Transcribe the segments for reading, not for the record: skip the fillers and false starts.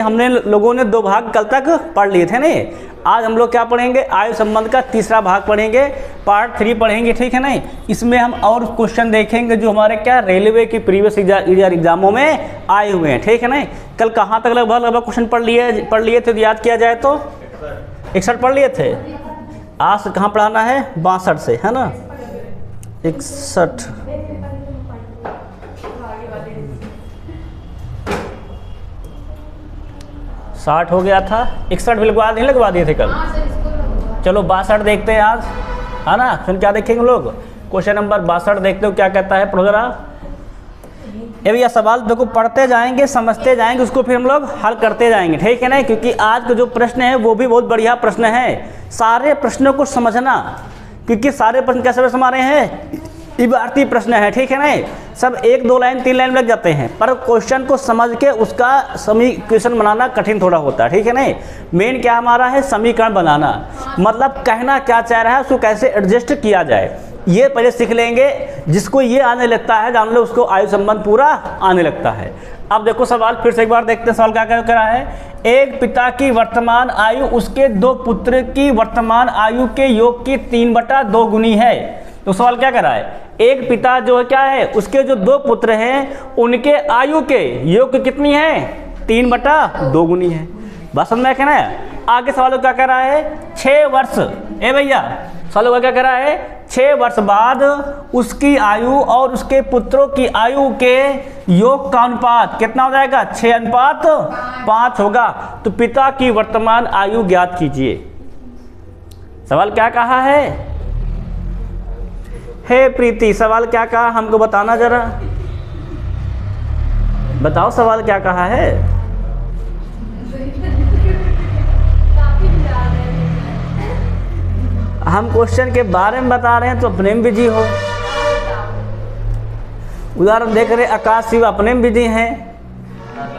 हमने लोगों ने 2 भाग कल तक पढ़ लिए थे नहीं। आज हम लोग क्या पढ़ेंगे, आयु संबंध का तीसरा भाग पढ़ेंगे, पार्ट 3 पढ़ेंगे, ठीक है नहीं। इसमें हम और क्वेश्चन देखेंगे जो हमारे क्या रेलवे की प्रीवियस ईयर एग्जामों में आए हुए हैं, ठीक है नहीं। कल कहाँ तक लगभग क्वेश्चन पढ़ लिए थे तो याद किया जाए तो 61 पढ़ लिए थे। आज कहाँ पढ़ाना है, 62 से, है ना, 61। साठ हो गया था, 61 भी लगवा दिए थे कल। चलो 62 देखते हैं आज, है ना। फिर क्या देखेंगे लोग, क्वेश्चन नंबर 62 देखते हो क्या कहता है, पढ़ो जरा। ये भैया सवाल देखो, पढ़ते जाएंगे, समझते जाएंगे, उसको फिर हम लोग हल करते जाएंगे, ठीक है ना। क्योंकि आज का जो प्रश्न है वो भी बहुत बढ़िया प्रश्न है। सारे प्रश्नों को समझना, क्योंकि सारे प्रश्न कैसे हमारे हैं, इबारती प्रश्न है, ठीक है ना। सब 1-2 लाइन 3 लाइन लग जाते हैं, पर क्वेश्चन को समझ के उसका समीकरण बनाना कठिन थोड़ा होता है, ठीक है ना। मेन क्या हमारा है, समीकरण बनाना, मतलब कहना क्या चाह रहा है, उसको कैसे एडजस्ट किया जाए, ये पहले सीख लेंगे। जिसको ये आने लगता है जान लो, उसको आयु संबंध पूरा आने लगता है। अब देखो सवाल फिर से एक बार देखते हैं, सवाल क्या कह रहा है। एक पिता की वर्तमान आयु उसके 2 पुत्र की वर्तमान आयु के योग की 3/2 गुनी है। तो सवाल क्या कर रहा है, एक पिता जो है क्या है, उसके जो 2 पुत्र हैं उनके आयु के योग कितनी है, 3/2 गुनी है। बात समझ में कहना है। आगे सवाल क्या कर रहा है, 6 वर्ष, ए भैया सवाल क्या कर रहा है, 6 वर्ष बाद उसकी आयु और उसके पुत्रों की आयु के योग का अनुपात कितना हो जाएगा, 6:5 होगा। तो पिता की वर्तमान आयु ज्ञात कीजिए। सवाल क्या कहा है, हे प्रीति सवाल क्या कहा हमको बताना जरा, बताओ सवाल क्या कहा है। हम क्वेश्चन के बारे में बता रहे हैं तो अपने में बिजी हो। उदाहरण देख रहे आकाश शिव अपने में बिजी हैं।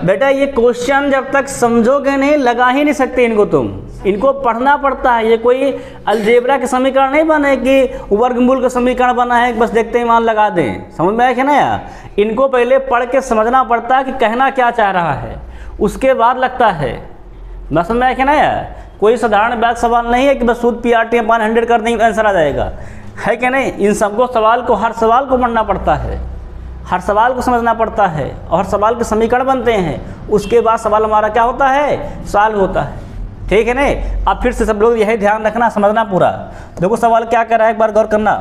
बेटा ये क्वेश्चन जब तक समझोगे नहीं, लगा ही नहीं सकते इनको, तुम इनको पढ़ना पड़ता है। ये कोई अलजेब्रा के समीकरण नहीं बने कि वर्गमूल का समीकरण बना है बस देखते ही मान लगा दें, समझ में आया कि ना यार। इनको पहले पढ़ के समझना पड़ता है कि कहना क्या चाह रहा है, उसके बाद लगता है। मैं समझ में आया कि ना यार। कोई साधारण बैक सवाल नहीं है कि बस सूद PRT 100 कर देंगे आंसर आ जाएगा, है कि नहीं। इन सबको सवाल को, हर सवाल को पढ़ना पड़ता है, हर सवाल को समझना पड़ता है, और सवाल के समीकरण बनते हैं, उसके बाद सवाल हमारा क्या होता है, सॉल्व होता है, ठीक है नहीं। अब फिर से सब लोग यही ध्यान रखना, समझना पूरा। देखो सवाल क्या कह रहा है, एक बार गौर करना।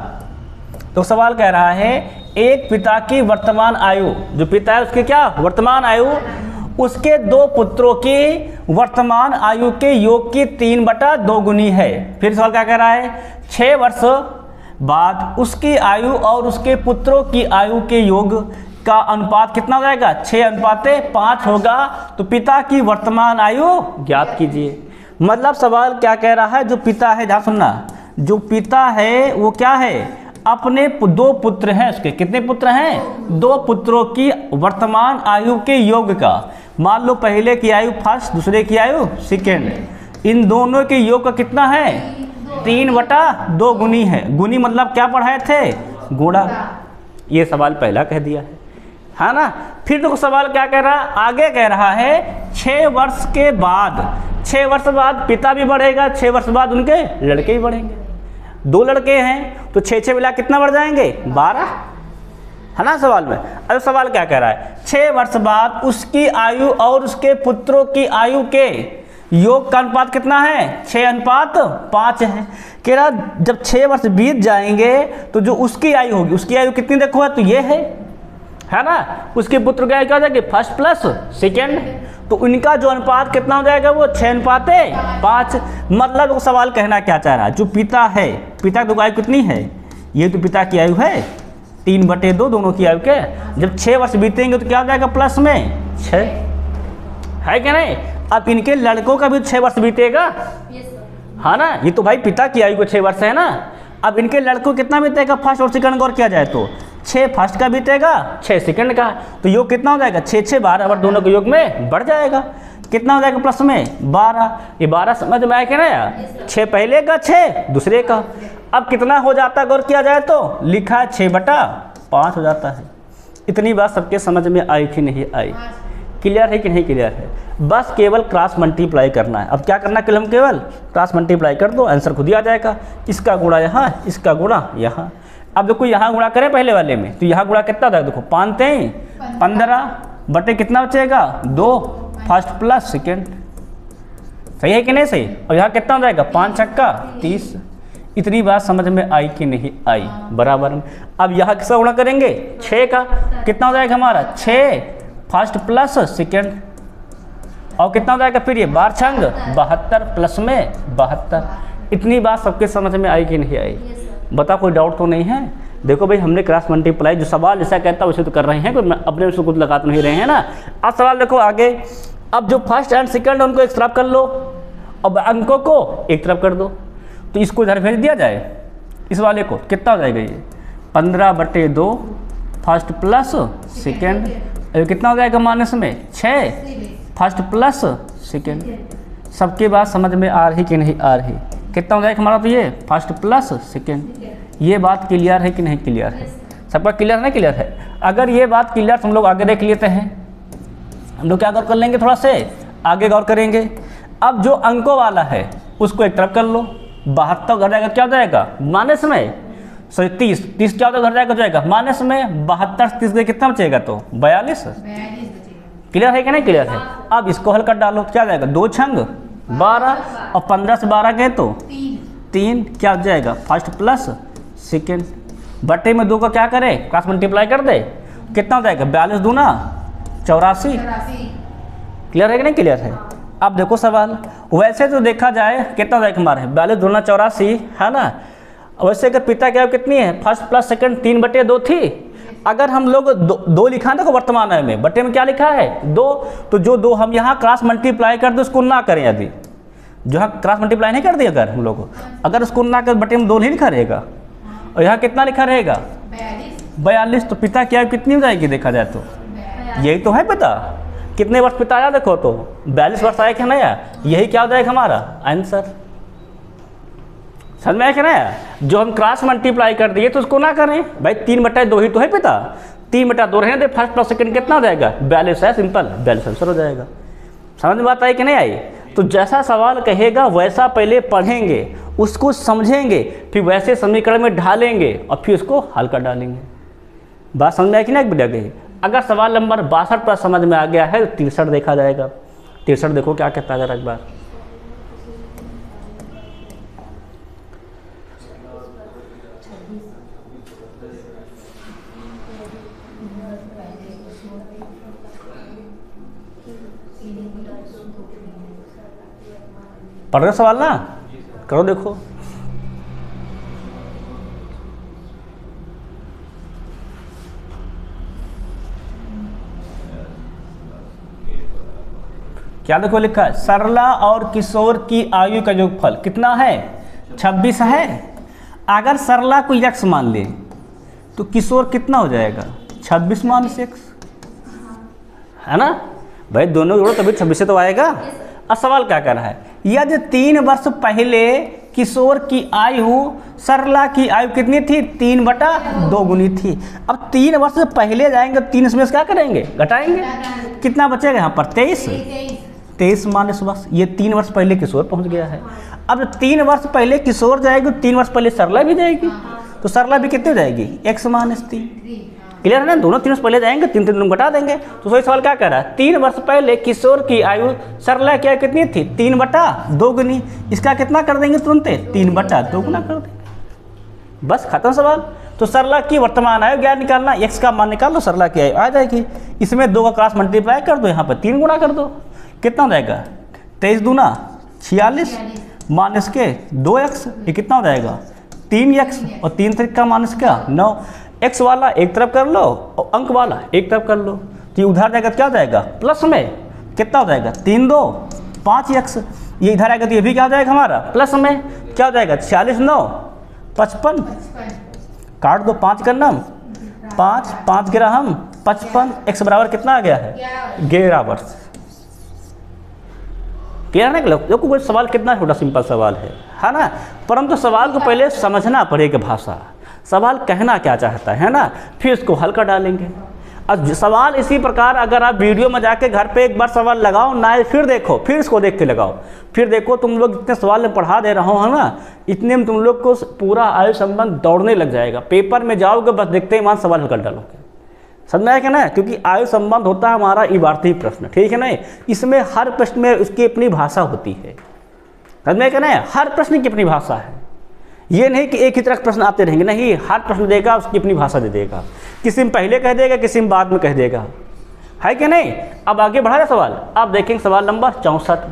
तो सवाल कह रहा है, एक पिता की वर्तमान आयु, जो पिता है उसकी क्या वर्तमान आयु, उसके 2 पुत्रों की वर्तमान आयु के योग की 3/2 गुनी है। फिर सवाल क्या कह रहा है, 6 वर्ष बाद उसकी आयु और उसके पुत्रों की आयु के योग का अनुपात कितना हो जाएगा, 6:5 होगा। तो पिता की वर्तमान आयु ज्ञात कीजिए। मतलब सवाल क्या कह रहा है, जो पिता है, ध्यान सुनना, जो पिता है वो क्या है, अपने 2 पुत्र हैं, उसके कितने पुत्र हैं, 2 पुत्रों की वर्तमान आयु के योग का, मान लो पहले की आयु फर्स्ट, दूसरे की आयु सेकेंड, इन दोनों के योग का कितना है, 3/2 गुनी है। गुनी मतलब क्या पढ़ाए थे, गुणा। ये सवाल पहला कह दिया है ना। फिर तो सवाल क्या कह रहा है, आगे कह रहा है 6 वर्ष के बाद, 6 वर्ष बाद पिता भी बढ़ेगा, 6 वर्ष बाद उनके लड़के भी बढ़ेंगे। 2 लड़के हैं तो 6 मिला कितना बढ़ जाएंगे, 12, है ना सवाल में। अब सवाल क्या कह रहा है, 6 वर्ष बाद उसकी आयु और उसके पुत्रों की आयु के योग का अनुपात कितना है, 6:5 है। कह रहा जब 6 वर्ष बीत जाएंगे तो जो उसकी आयु होगी, उसकी आयु कितनी देखो है, तो ये है ना। उसके पुत्र की आयु क्या हो जाएगी, फर्स्ट प्लस सेकेंड, तो उनका जो अनुपात कितना हो जाएगा, वो 6:5। मतलब वो सवाल कहना क्या चाह रहा है, जो पिता है, पिता की आयु कितनी है, ये तो पिता की आयु है 3/2 दोनों की आयु के। जब 6 वर्ष बीतेंगे तो क्या हो जाएगा, प्लस में 6, है क्या नहीं। अब इनके लड़कों का भी 6 वर्ष बीतेगा, हाँ ना। ये तो भाई पिता की आयु को 6 वर्ष है ना। अब इनके लड़कों कितना बीतेगा, फर्स्ट और सेकंड गौर किया जाए तो 6 फर्स्ट का बीतेगा, 6 सेकंड का, तो योग कितना हो जाएगा, 6 12, और दोनों के योग में बढ़ जाएगा, कितना हो जाएगा प्लस में 12। ये 12 समझ में आया क्या ना यार, 6 पहले का, 6 दूसरे का। अब कितना हो जाता गौर किया जाए तो, लिखा है 6/5 हो जाता है। इतनी बात सबके समझ में आई कि नहीं आई, क्लियर है कि नहीं क्लियर है? बस केवल क्रॉस मल्टीप्लाई करना है। अब क्या करना है, हम केवल क्रॉस मल्टीप्लाई कर दो, आंसर खुद ही आ जाएगा। इसका गुणा यहाँ, इसका गुणा यहाँ। अब देखो यहाँ गुणा करें पहले वाले में, तो यहाँ गुणा कितना था, देखो 5 3 15 बटे कितना बचेगा 2, फर्स्ट प्लस सेकेंड। सही है कि नहीं सही? और यहाँ कितना हो जाएगा 5 छक्का 30। इतनी बात समझ में आई कि नहीं आई? बराबर में। अब यहाँ किसका गुणा करेंगे 6 का, कितना हो जाएगा हमारा 6 फर्स्ट प्लस सेकेंड। और कितना हो जाएगा फिर ये 12 छंग 72 प्लस में 72। इतनी बात सबके समझ में आई कि नहीं आई? बता, कोई डाउट तो नहीं है? देखो भाई, हमने क्रॉस मल्टीप्लाई जो सवाल जैसा कहता है वैसे तो कर रहे हैं, कोई अपने से कुछ लगा तो नहीं रहे हैं ना। अब सवाल देखो आगे। अब जो फर्स्ट एंड सेकंड उनको एक तरफ कर लो, अब अंकों को एक तरफ कर दो, तो इसको इधर भेज दिया जाए। इस वाले को कितना हो जाएगा ये 15 बटे 2 फर्स्ट प्लस सेकेंड। कितना हो जाएगा माइनस में 6 फर्स्ट प्लस सेकेंड। सबके बात समझ में आ रही कि नहीं आ रही? कितना हो जाएगा हमारा, तो ये फर्स्ट प्लस सेकेंड। ये बात क्लियर है कि नहीं क्लियर है? सबका क्लियर है ना? क्लियर है। अगर ये बात क्लियर तो हम लोग आगे देख लेते हैं। हम लोग क्या गौर कर लेंगे, थोड़ा से आगे गौर करेंगे। अब जो अंकों वाला है उसको एक तरफ कर लो, 72 घर जाएगा, क्या हो जाएगा माइनस में 30 क्या होता है, घर जाएगा माइनस में 72 30 कितना बचेगा, तो 42। क्लियर है कि नहीं क्लियर है? अब इसको हल कर डालो, क्या जाएगा 2 छंग 12 और 15 से 12 गए तो 3 क्या हो जाएगा फर्स्ट प्लस सेकेंड। बटे में 2 का क्या करें, क्रॉस मल्टीप्लाई कर दे, कितना हो जाएगा 42 दूना 84। क्लियर है कि नहीं क्लियर है? अब देखो सवाल, वैसे तो देखा जाए कितना हो जाएगा हमारे 42 दूना 84 है ना। वैसे अगर पिता की आयु कितनी है, फर्स्ट प्लस सेकंड 3 बटे 2 थी। अगर हम लोग 2 लिखा देखो वर्तमान आयु में, बटे में क्या लिखा है 2, तो जो 2 हम यहाँ क्रॉस मल्टीप्लाई कर दो, उसको ना करें। यदि जो यहाँ क्रॉस मल्टीप्लाई नहीं कर दिया अगर हम लोग, अगर उसको ना कर बटे में 2 नहीं लिखा रहेगा, और यहाँ कितना लिखा रहेगा 42, तो पिता की आयु कितनी हो जाएगी देखा जाए तो? यही तो है पिता। कितने वर्ष पिता आया देखो तो 42 वर्ष आया क्या नया, यही क्या हो जाएगा हमारा आंसर। समझ में आया क्या नया? जो हम क्रॉस मल्टीप्लाई कर दिए तो उसको ना करें भाई, 3 बटा 2 ही तो है पिता, 3 बटा 2 रहने दे, फर्स्ट प्लस सेकंड कितना हो जाएगा 42 है, सिंपल 42 आंसर हो जाएगा। समझ में बात आई कि नहीं आई? तो जैसा सवाल कहेगा वैसा पहले पढ़ेंगे, उसको समझेंगे, फिर वैसे समीकरण में ढालेंगे और फिर उसको हल कर डालेंगे। बात समझ में आई कि नहीं? बढ़िया गई। अगर सवाल नंबर 62 पर समझ में आ गया है तो 63 देखा जाएगा। 63 देखो क्या कहता है, अगर एक बार पढ़ रहे सवाल ना, करो देखो। क्या देखो लिखा है, सरला और किशोर की आयु का योगफल कितना है 26 है। अगर सरला को x मान ले तो किशोर कितना हो जाएगा 26 - x, है ना भाई? दोनों जोड़ो तभी 26 से तो आएगा। अब सवाल क्या कर रहा है, यदि 3 वर्ष पहले किशोर की आयु सरला की आयु कितनी थी 3 बटा 2 गुनी थी। अब 3 वर्ष से पहले जाएंगे, 3 इसमें से क्या करेंगे घटाएंगे, कितना बचेगा यहाँ पर 23 माइनस वर्ष। ये 3 वर्ष पहले किशोर पहुँच गया है। अब 3 वर्ष पहले किशोर जाएगी, 3 वर्ष पहले सरला भी जाएगी, तो सरला भी कितनी हो जाएगी x - 3। क्लियर है ना? दोनों 3 वर्ष पहले जाएंगे, 3 घटा देंगे। तो सही सवाल क्या कह रहा है, 3 वर्ष पहले किशोर की आयु सरला की आयु कितनी थी 3 बटा 2 गुनी। इसका कितना कर देंगे तुरंत 3 बटा 2 गुना कर देंगे, बस खत्म सवाल। तो सरला की वर्तमान आयु क्या निकालना, x का मान निकाल लो, सरला की आयु आ जाएगी। इसमें 2 का क्रॉस मल्टीप्लाई कर दो, यहाँ पर 3 गुना कर दो, कितना हो जाएगा 23 दूना 46 माइनस के 2x, ये कितना हो जाएगा 3x, और 3 3 का माइनस क्या 9। x वाला एक तरफ कर लो और अंक वाला एक तरफ कर लो, तो ये उधर जाएगा क्या हो जाएगा प्लस में, कितना हो जाएगा 3 2 5x। ये इधर आएगा तो ये भी क्या हो जाएगा हमारा प्लस में, क्या हो जाएगा 46 9 55, काट दो 5 का नाम 5 5 गिरा हम 55, x बराबर कितना आ गया है 11 वर्ष। क्लियर है ना? देखो कोई सवाल कितना छोटा सिंपल सवाल है ना, परंतु सवाल को पहले समझना पड़ेगा भाषा, सवाल कहना क्या चाहता है ना, फिर उसको हल कर डालेंगे। अब सवाल इसी प्रकार अगर आप वीडियो में जाके घर पे एक बार सवाल लगाओ ना, फिर देखो, फिर इसको देख के लगाओ, फिर देखो तुम लोग इतने सवाल में पढ़ा दे रहा हूँ ना, इतने में तुम लोग को पूरा आयु संबंध दौड़ने लग जाएगा। पेपर में जाओगे बस देखते ही वहाँ सवाल कर डालोगे। समझ में आएगा ना, क्योंकि आयु संबंध होता है हमारा इबारती प्रश्न, ठीक है ना। इसमें हर प्रश्न में उसकी अपनी भाषा होती है। समझ में आएगा ना, हर प्रश्न की अपनी भाषा है। ये नहीं कि एक ही तरह प्रश्न आते रहेंगे, नहीं, हर प्रश्न देगा उसकी अपनी भाषा दे देगा। किसी में पहले कह देगा, किसी में बाद में कह देगा, है कि नहीं। अब आगे बढ़ा जाए सवाल, आप देखेंगे सवाल नंबर 64।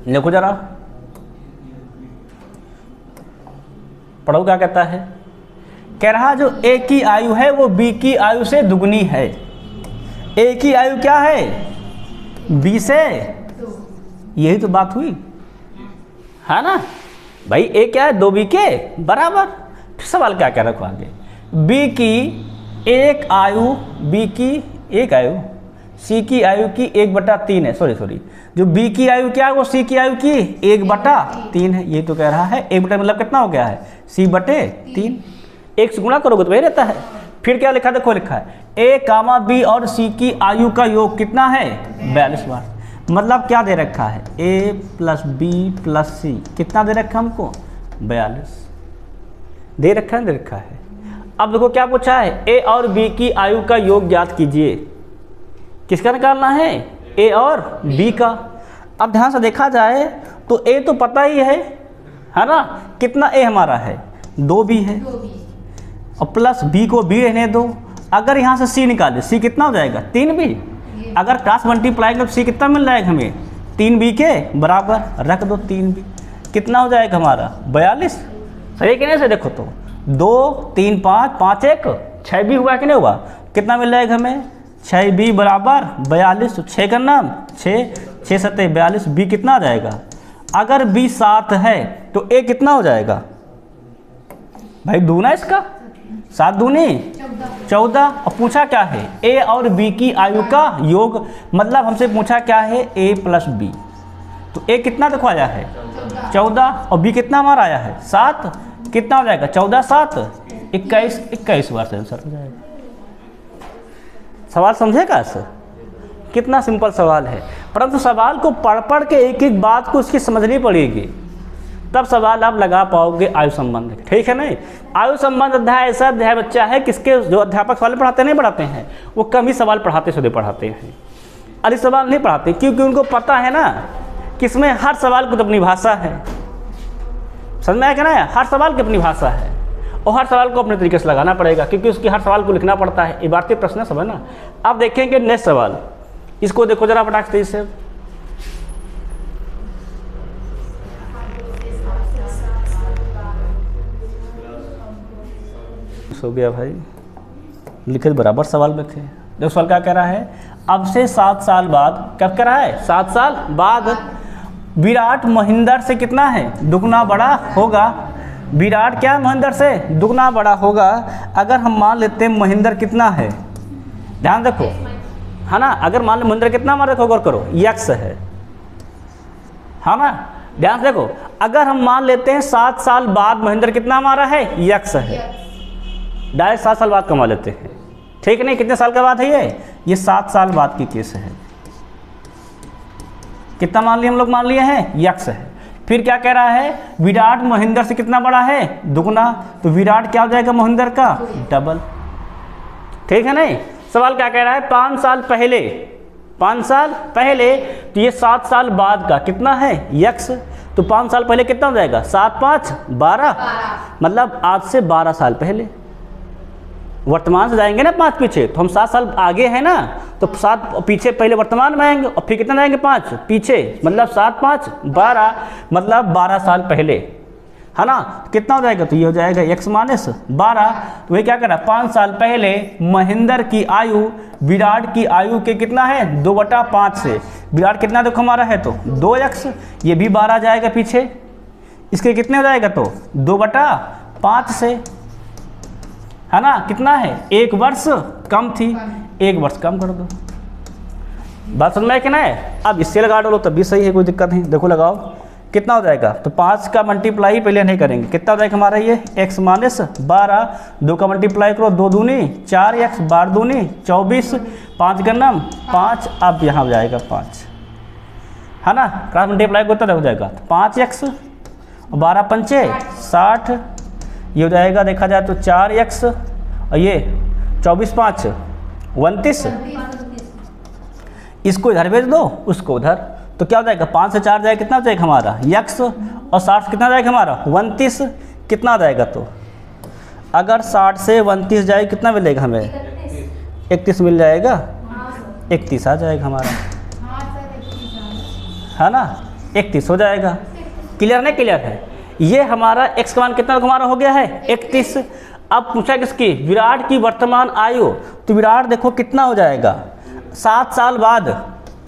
देखो जरा, पढ़ो क्या कहता है। कह रहा जो ए की आयु है वो बी की आयु से दुगनी है। ए की आयु क्या है, बी से, यही तो बात हुई है ना भाई। ए क्या है, 2b के बराबर। फिर सवाल क्या कह रखो आगे, बी की एक आयु, बी की एक आयु सी की आयु की 1/3 है। सॉरी, जो बी की आयु क्या है वो सी की आयु की 1/3 है। ये तो कह रहा है 1 मतलब कितना हो गया है, c/3। 1 से गुणा करोगे तो वही रहता है। फिर क्या लिखा, देखो लिखा है ए कामा बी और सी की आयु का योग कितना है, 42 बार। मतलब क्या दे रखा है, a + b + c कितना दे रखा हमको, 42 दे रखा है। अब देखो क्या पूछा है, a और b की आयु का योग ज्ञात कीजिए। किसका निकालना है, a और b का। अब ध्यान से देखा जाए तो a तो पता ही है ना, कितना a हमारा है, 2b है, और प्लस b को b रहने दो। अगर यहाँ से c निकाले, c कितना हो जाएगा, 3b। अगर क्रॉस मल्टीप्लाई करो तो सी कितना मिल जाएगा हमें, 3b के बराबर, रख दो 3b, कितना हो जाएगा हमारा 42। सही कि नहीं से देखो तो 2 3 5 5 1 6b हुआ कि नहीं हुआ, कितना मिल जाएगा हमें, 6b बराबर 42। तो 6 का नाम 6 6 7 42, b कितना आ जाएगा। अगर b 7 है तो a कितना हो जाएगा भाई, दूना इसका, 7 दूनी 14। और पूछा क्या है, a और b की आयु का योग, मतलब हमसे पूछा क्या है, a + b। तो a कितना देखो आया है 14, और b कितना हमारा आया है 7, कितना हो जाएगा 14 7 21 बार से आंसर हो जाएगा। सवाल समझेगा सर, कितना सिंपल सवाल है। परंतु सवाल को पढ़ पढ़ के एक एक बात को उसकी समझनी पड़ेगी, तब सवाल आप लगा पाओगे आयु संबंध, ठीक है नहीं। आयु संबंध अध्याय ऐसा अध्याय बच्चा है किसके जो अध्यापक सवाल पढ़ाते नहीं पढ़ाते हैं, वो कम ही सवाल पढ़ाते सीधे पढ़ाते हैं, अधिक सवाल नहीं पढ़ाते, क्योंकि उनको पता है ना कि इसमें हर सवाल की तो अपनी भाषा है। समझ में आया ना, हर सवाल की अपनी भाषा है और हर सवाल को अपने तरीके से लगाना पड़ेगा, क्योंकि उसकी हर सवाल को लिखना पड़ता है। इबारती प्रश्न सब है ना। अब देखेंगे नेक्स्ट सवाल, इसको देखो जरा फटाक से। हो गया भाई, लिखे बराबर सवाल में थे। देखो सवाल क्या कह रहा है, अब से 7 साल बाद, कब कह रहा है 7 साल बाद, विराट महेंद्र से कितना है, दुगना बड़ा होगा। विराट क्या महेंद्र से दुगना बड़ा होगा। अगर हम मान लेते हैं महेंद्र कितना है, ध्यान रखो है ना, अगर मान लो महेंद्र कितना हमारा गौर करो, यक्स है ना, ध्यान से देखो। अगर हम मान लेते हैं 7 साल बाद महेंद्र कितना हमारा है, यक्स है, डायरेक्ट 7 साल बाद कमा लेते हैं, ठीक है नहीं। कितने साल के बाद है ये 7 साल बाद की केस है। कितना मान लिया हम लोग, मान लिए हैं यक्स है। फिर क्या कह रहा है, विराट महेंद्र से कितना बड़ा है, दुगना। तो विराट क्या हो जाएगा महेंद्र का, डबल, ठीक है नहीं। सवाल क्या कह रहा है, 5 साल पहले, 5 साल पहले, तो ये 7 साल बाद का कितना है, यक्स। तो 5 साल पहले कितना हो जाएगा, 7 5 12, मतलब आज से 12 साल पहले। वर्तमान से जाएंगे ना 5 पीछे, तो हम 7 साल आगे हैं ना, तो 7 पीछे पहले वर्तमान में आएंगे और फिर कितना जाएंगे 5 पीछे, मतलब 7 5 12, मतलब 12 साल पहले, है ना। कितना हो जाएगा, तो ये हो जाएगा x - 12। तो वही क्या कर रहा है, 5 साल पहले महेंद्र की आयु विराट की आयु के कितना है, 2/5 से। विराट कितना देखो हमारा है तो 2x, ये भी 12 जाएगा पीछे, इसके कितने हो जाएगा तो 2/5 से, है ना। कितना है, 1 वर्ष कम थी, 1 वर्ष कम कर दो। बात समझ में कि ना है। अब इससे लगा डालो तब भी सही है, कोई दिक्कत नहीं। देखो लगाओ कितना हो जाएगा, तो 5 का मल्टीप्लाई पहले नहीं करेंगे, कितना हो जाएगा हमारा ये x माइनस 12, 2 का मल्टीप्लाई करो 2 दूनी 4x, 12 दूनी 24, 5 का नाम 5, अब यहाँ हो जाएगा 5, है ना, क्रॉस मल्टीप्लाई को तो हो जाएगा 5x, 12 पंचे 60, ये हो जाएगा देखा जाए तो 4x, और ये 24 5 29, इसको इधर भेज दो उसको उधर, तो क्या हो जाएगा 5 से 4 जाएगा, कितना हो जाएगा हमारा x, और 60 से कितना हो जाएगा हमारा 29, कितना हो जाएगा, तो अगर 60 से 29 जाए कितना मिलेगा हमें 31 मिल जाएगा, 31 आ जाएगा हमारा, है ना, 31 हो जाएगा। क्लियर नहीं क्लियर है, ये हमारा x का मान कितना हमारा हो गया है 31। अब पूछा किसकी, विराट की वर्तमान आयु, तो विराट देखो कितना हो जाएगा 7 साल बाद,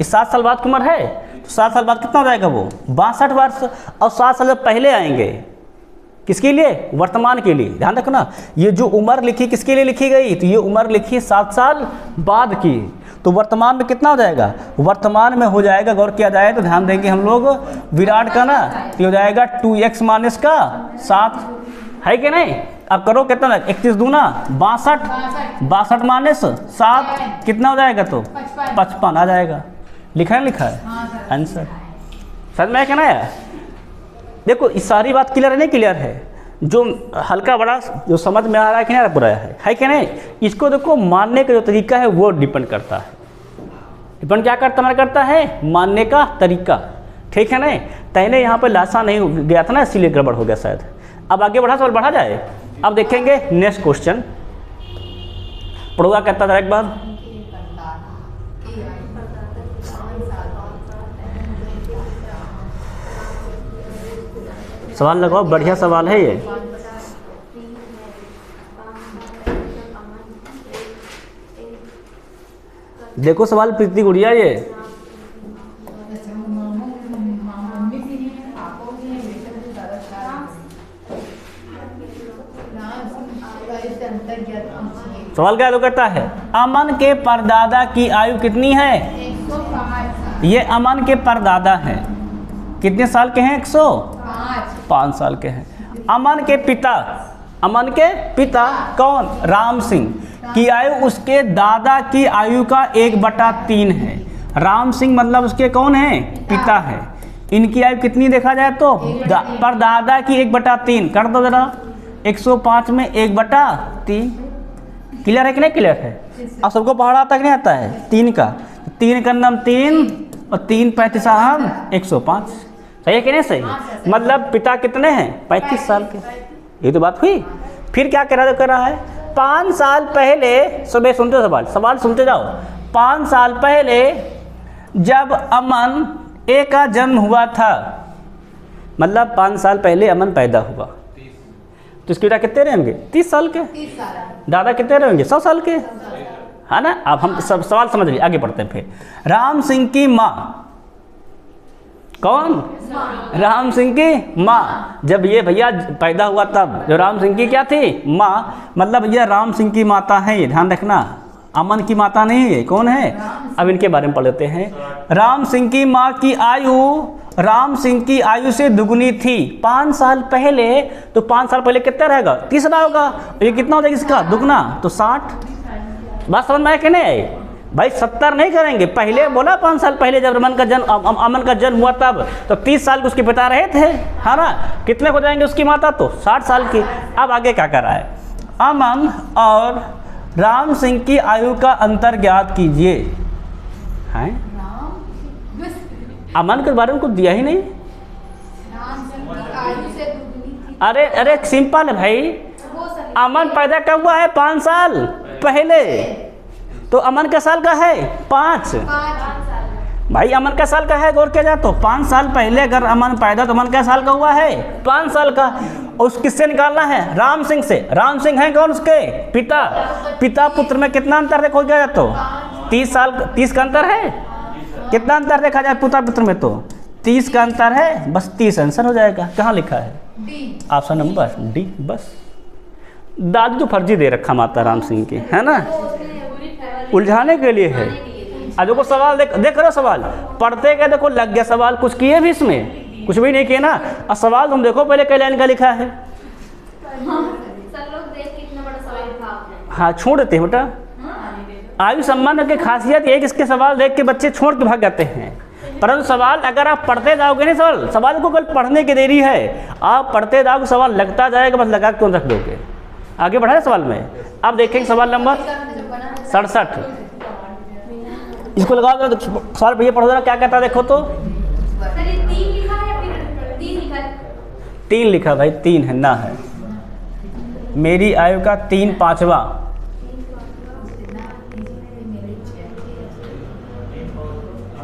इस 7 साल बाद की उम्र है, तो 7 साल बाद कितना हो जाएगा वो 62 वर्ष, और 7 साल पहले आएंगे किसके लिए, वर्तमान के लिए, ध्यान रखना ये जो उम्र लिखी किसके लिए लिखी गई, तो ये उम्र लिखी 7 साल बाद की, तो वर्तमान में कितना हो जाएगा, वर्तमान में हो जाएगा, गौर किया जाए तो ध्यान देंगे हम लोग विराट का ना, तो हो जाएगा 2x माइनस का 7, है कि नहीं। अब करो कितना 31 दूना 62, 62 माइनस 7 कितना हो जाएगा, तो 55 आ जाएगा। लिखा है, लिखा है आंसर, समझ में क्या ना है। देखो इस सारी बात क्लियर है नहीं क्लियर है, जो हल्का बड़ा जो समझ में आ रहा है कि नहीं पूरा है कि नहीं, इसको देखो मानने का जो तरीका है वो डिपेंड करता है, डिपेंड क्या करता है मानने का तरीका, ठीक है नहीं। पहले यहाँ पे लासा नहीं गया था ना, इसीलिए गड़बड़ हो गया शायद। अब आगे बढ़ा सवाल बढ़ा जाए, अब देखेंगे नेक्स्ट क्वेश्चन पढ़ूंगा, कहता था एक बार सवाल लगाओ, बढ़िया सवाल है ये। देखो सवाल प्रीति गुड़िया, ये सवाल क्या तो कहता है, अमन के परदादा की आयु कितनी है, ये अमन के परदादा है, कितने साल के हैं 105 साल के हैं। अमन के पिता कौन, राम सिंह की आयु उसके दादा की आयु का 1/3 है। राम सिंह मतलब उसके कौन है, पिता है। इनकी आयु कितनी देखा जाए तो परदादा की 1/3 कर दो जरा, 105 में 1/3, क्लियर है कि नहीं क्लियर है। अब सबको पढ़ा आता कि नहीं आता है, 3 का 3 का नाम 3 और 3 35 हम 105, सही है कि नहीं सही, मतलब पिता कितने हैं 35 साल के, ये तो बात हुई। फिर क्या कह रहा है 5 साल पहले, सुबह सुनते सवाल सुनते जाओ। 5 साल पहले जब अमन ए का जन्म हुआ था, मतलब 5 साल पहले अमन पैदा हुआ, तो इसके बेटा कितने रहेंगे 30 साल के, दादा कितने रहेंगे 100 साल के, है ना। अब हम सब सवाल समझ लिए, आगे बढ़ते हैं। फिर राम सिंह की माँ कौन, राम सिंह की माँ, जब ये भैया पैदा हुआ तब जो राम सिंह की क्या थी, माँ, मतलब भैया राम सिंह की माता है, ये ध्यान रखना, अमन की माता नहीं है, कौन है। अब इनके बारे में पढ़ लेते हैं। राम सिंह की माँ की आयु राम सिंह की आयु से दुगुनी थी 5 साल पहले, तो 5 साल पहले कितना रहेगा 30 होगा, ये कितना हो जाएगा इसका दुगना, तो 60। बात समझ में आया कि नहीं भाई, 70 नहीं करेंगे, पहले बोला 5 साल पहले जब अमन का जन्म हुआ तब, तो 30 साल के उसके पिता रहे थे, है ना। कितने हो जाएंगे उसकी माता, तो 60 साल की। अब आगे क्या कर रहा है, अमन और राम सिंह की आयु का अंतर ज्ञात कीजिए। हैं अमन के बारे में कुछ दिया ही नहीं, अरे सिंपल है भाई, अमन पैदा कब हुआ है 5 साल पहले, तो अमन का साल का है 5 भाई, अमन का साल का है, गौर किया जाए तो 5 साल पहले अगर अमन पैदा, तो अमन का साल का हुआ है 5 साल का। उस किससे निकालना है, राम सिंह से। राम सिंह है कौन, उसके पिता पुत्र में कितना अंतर देखो क्या जाए तो 30 का अंतर है, कितना अंतर देखा जाए पिता पुत्र में, तो 30 का अंतर है, बस 30 आंसर हो जाएगा। कहाँ लिखा है, ऑप्शन नंबर डी। बस दादी तो फर्जी दे रखा माता राम सिंह की, है ना, उलझाने के लिए है। आज देखो सवाल देख रहे हो, सवाल पढ़ते गए देखो लग गया सवाल, कुछ किए भी इसमें कुछ भी नहीं किया ना। और सवाल तुम देखो पहले कई लाइन का लिखा है। हाँ छोड़ देते हैं बेटा। आयु संबंध की खासियत ये है कि इसके सवाल देख के बच्चे छोड़ के भाग जाते हैं, परंतु सवाल अगर आप पढ़ते जाओगे नहीं, सवाल को कल पढ़ने की देरी है, आप पढ़ते जाओगे सवाल लगता जाएगा, बस लगा क्यों रख दोगे। आगे बढ़ा है सवाल में। अब देखेंगे सवाल नंबर 67। इसको लगा दो सवाल भैया पढ़ो जरा क्या कहता है देखो तो। 3 लिखा भाई, 3 है ना है। मेरी आयु का 3/5वां।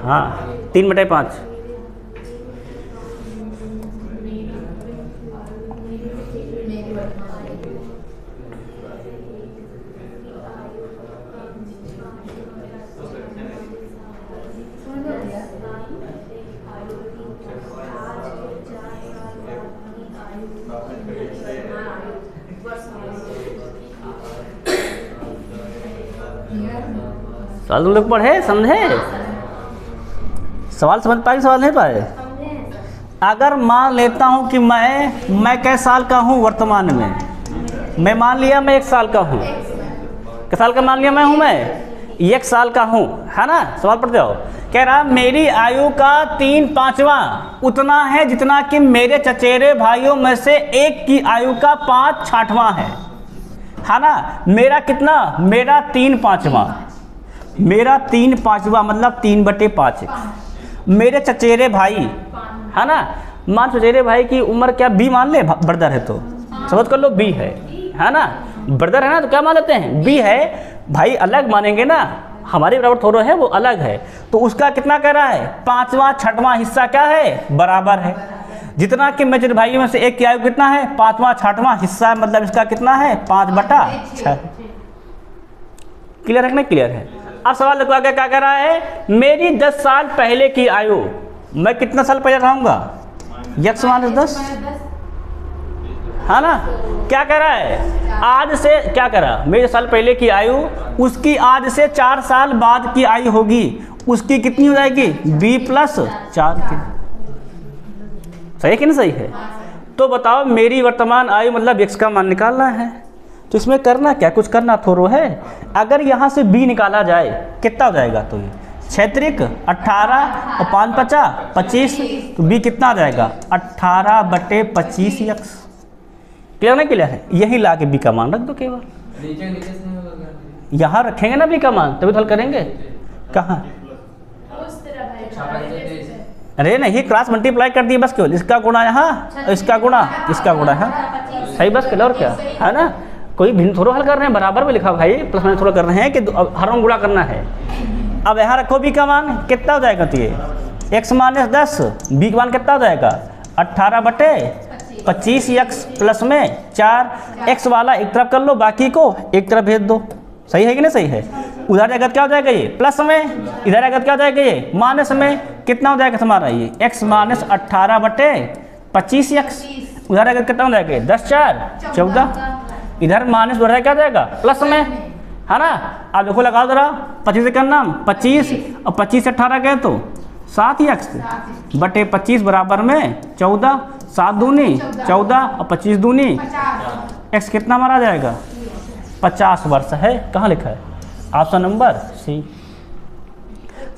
हाँ 3/5। सवाल तुम लोग पढ़े समझे? सवाल समझ पाए, सवाल नहीं पाए? अगर मान लेता हूँ कि मैं कै साल का हूँ वर्तमान में, मैं मान लिया मैं 1 साल का हूँ। किस साल का मान लिया मैं हूँ? मैं 1 साल का हूँ, है ना। सवाल पढ़ते हो। कह रहा मेरी आयु का 3/5वां उतना है जितना कि मेरे चचेरे भाइयों में से एक की आयु का 5/6वां है ना। मेरा कितना? मेरा 3/5वां। मेरा 3/5वां मतलब 3/5। मेरे चचेरे भाई, है ना। मान चचेरे भाई की उम्र क्या बी मान ले, ब्रदर है तो समझ कर लो बी है ना। ब्रदर है ना तो क्या मान लेते हैं? बी है। भाई अलग मानेंगे ना, हमारे बराबर थोड़ा है, वो अलग है। तो उसका कितना कह रहा है? 5वां 6वां हिस्सा क्या है? बराबर है। जितना कि मेरे भाइयों में से एक की आयु कितना है? 5वां 6वां हिस्सा है, मतलब इसका कितना है? 5/6। क्लियर है कि नहीं? क्लियर है। अब सवाल देखो आगे क्या कह रहा है। मेरी 10 साल पहले की आयु, मैं कितना साल पहले रहूँगा? -10, है ना। क्या कह रहा है? आज से क्या कह रहा? मेरे साल पहले की आयु, उसकी आज से 4 साल बाद की आयु होगी, उसकी कितनी हो जाएगी? B+4 की। सही है कि नहीं सही है? तो बताओ मेरी वर्तमान आयु मतलब x का मान निकालना है, तो इसमें करना क्या? कुछ करना थोड़ो है। अगर यहाँ से b निकाला जाए कितना हो जाएगा? तो ये 6 18 और 5 25, तो b कितना आ जाएगा? 18/25x। क्लियर नहीं? क्लियर है। यही ला के b का मान रख दो केवल। यहाँ रखेंगे ना b का मान तभी तो हल करेंगे। कहाँ? अरे नहीं, क्रॉस मल्टीप्लाई कर दिए बस, केवल इसका गुणा यहाँ, इसका गुणा इसका गुणा यहाँ, सही बस। क्लियर? और क्या है ना। कोई भिन्न थोड़ा हल कर रहे हैं, बराबर में लिखा भाई, प्लस माइनस थोड़ा कर रहे हैं कि हर में गुणा करना है। अब यहाँ रखो b का मान कितना हो जाएगा? तो ये x - 10, b का मान कितना हो जाएगा? 18/25x प्लस में 4। x वाला एक तरफ कर लो, बाकी को एक तरफ भेज दो। सही है कि नहीं सही है? उधर जगत क्या हो जाएगा? ये प्लस में, इधर जगत क्या हो जाएगा? ये माइनस में। कितना हो जाएगा तुम्हारा? ये x - 18/25x। उधर जगत कितना हो जाएगा? 10 4 14। इधर माइनस बढ़ क्या जाएगा? प्लस में, है ना। आप देखो लगाओ जरा, 25 से करना, 25 और 25 से 18 गए तो 7x/25 बराबर में 14। 7 दूनी 14 और 25 दूनी x कितना मारा जाएगा? 50 वर्ष है। कहाँ लिखा है? Option number C.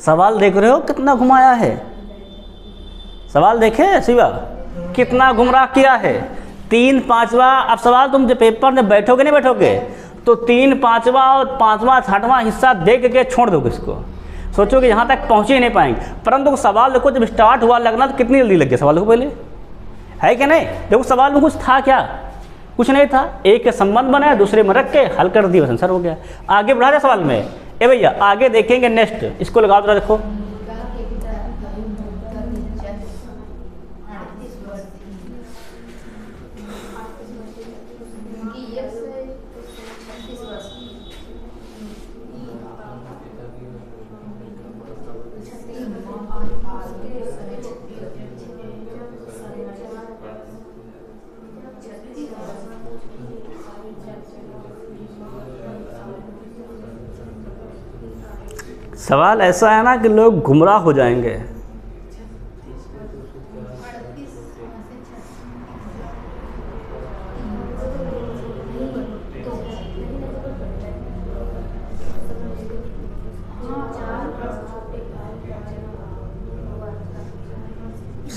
सवाल देख रहे हो कितना घुमाया है? सवाल देखे शिवा कितना गुमराह किया है? 3/5वां। अब सवाल तुम जब पेपर में बैठोगे नहीं बैठोगे तो 3/5वां और 5वां 6वां हिस्सा देख के छोड़ दोगे इसको, सोचो कि यहाँ तक पहुँच ही नहीं पाएंगे। परंतु सवाल देखो जब स्टार्ट हुआ लगना तो कितनी जल्दी लग गया सवाल को, पहले है कि नहीं? देखो सवाल में कुछ था क्या? कुछ नहीं था। एक के संबंध बनाया, दूसरे में रख के हल कर दिया, आंसर हो गया। आगे बढ़ा जाए सवाल में। ए भैया आगे देखेंगे नेक्स्ट, इसको लगाओ जरा देखो। सवाल ऐसा है ना कि लोग गुमराह हो जाएंगे।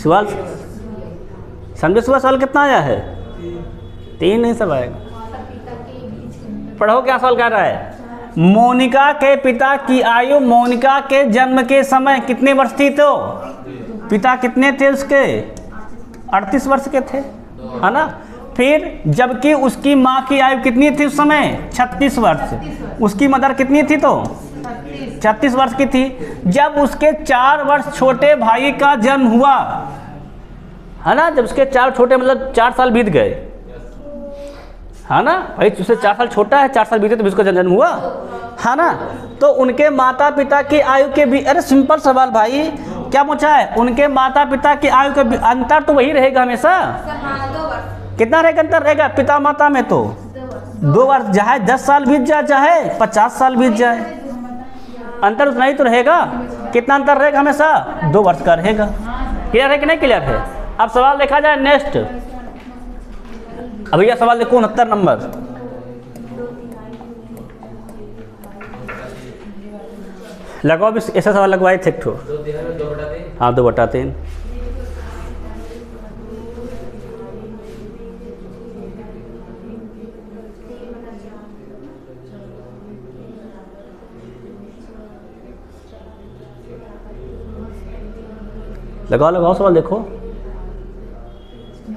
सवाल समझे, सवाल कितना आया है? 3 नहीं सब आएगा। पढ़ो क्या सवाल कह रहा है। मोनिका के पिता की आयु मोनिका के जन्म के समय कितने वर्ष थी? तो पिता कितने थे उसके? 38 वर्ष के थे, है ना। फिर जबकि उसकी माँ की आयु कितनी थी उस समय? 36 वर्ष। उसकी मदर कितनी थी? तो 36 वर्ष की थी। जब उसके 4 वर्ष छोटे भाई का जन्म हुआ, है ना, जब उसके 4 छोटे मतलब 4 साल बीत गए, है ना भाई, उससे 4 साल छोटा है, 4 साल बीते तो उसका जन्म हुआ, है ना। तो उनके माता पिता की आयु के भी, अरे सिंपल सवाल भाई, क्या पूछा है? उनके माता पिता की आयु का अंतर तो वही रहेगा हमेशा। कितना रहेगा अंतर रहेगा पिता माता में? तो 2 वर्ष, चाहे 10 साल बीत जाए चाहे 50 साल बीत जाए, अंतर उतना ही तो रहेगा। कितना अंतर रहेगा? हमेशा 2 वर्ष का रहेगा। क्लियर है कि नहीं क्लियर है? अब सवाल देखा जाए नेक्स्ट। अब यह सवाल देखो 69 नंबर। लगाओ अभी ऐसा सवाल लगवाए थे एक ठो। हाँ 2/3। लगाओ सवाल देखो,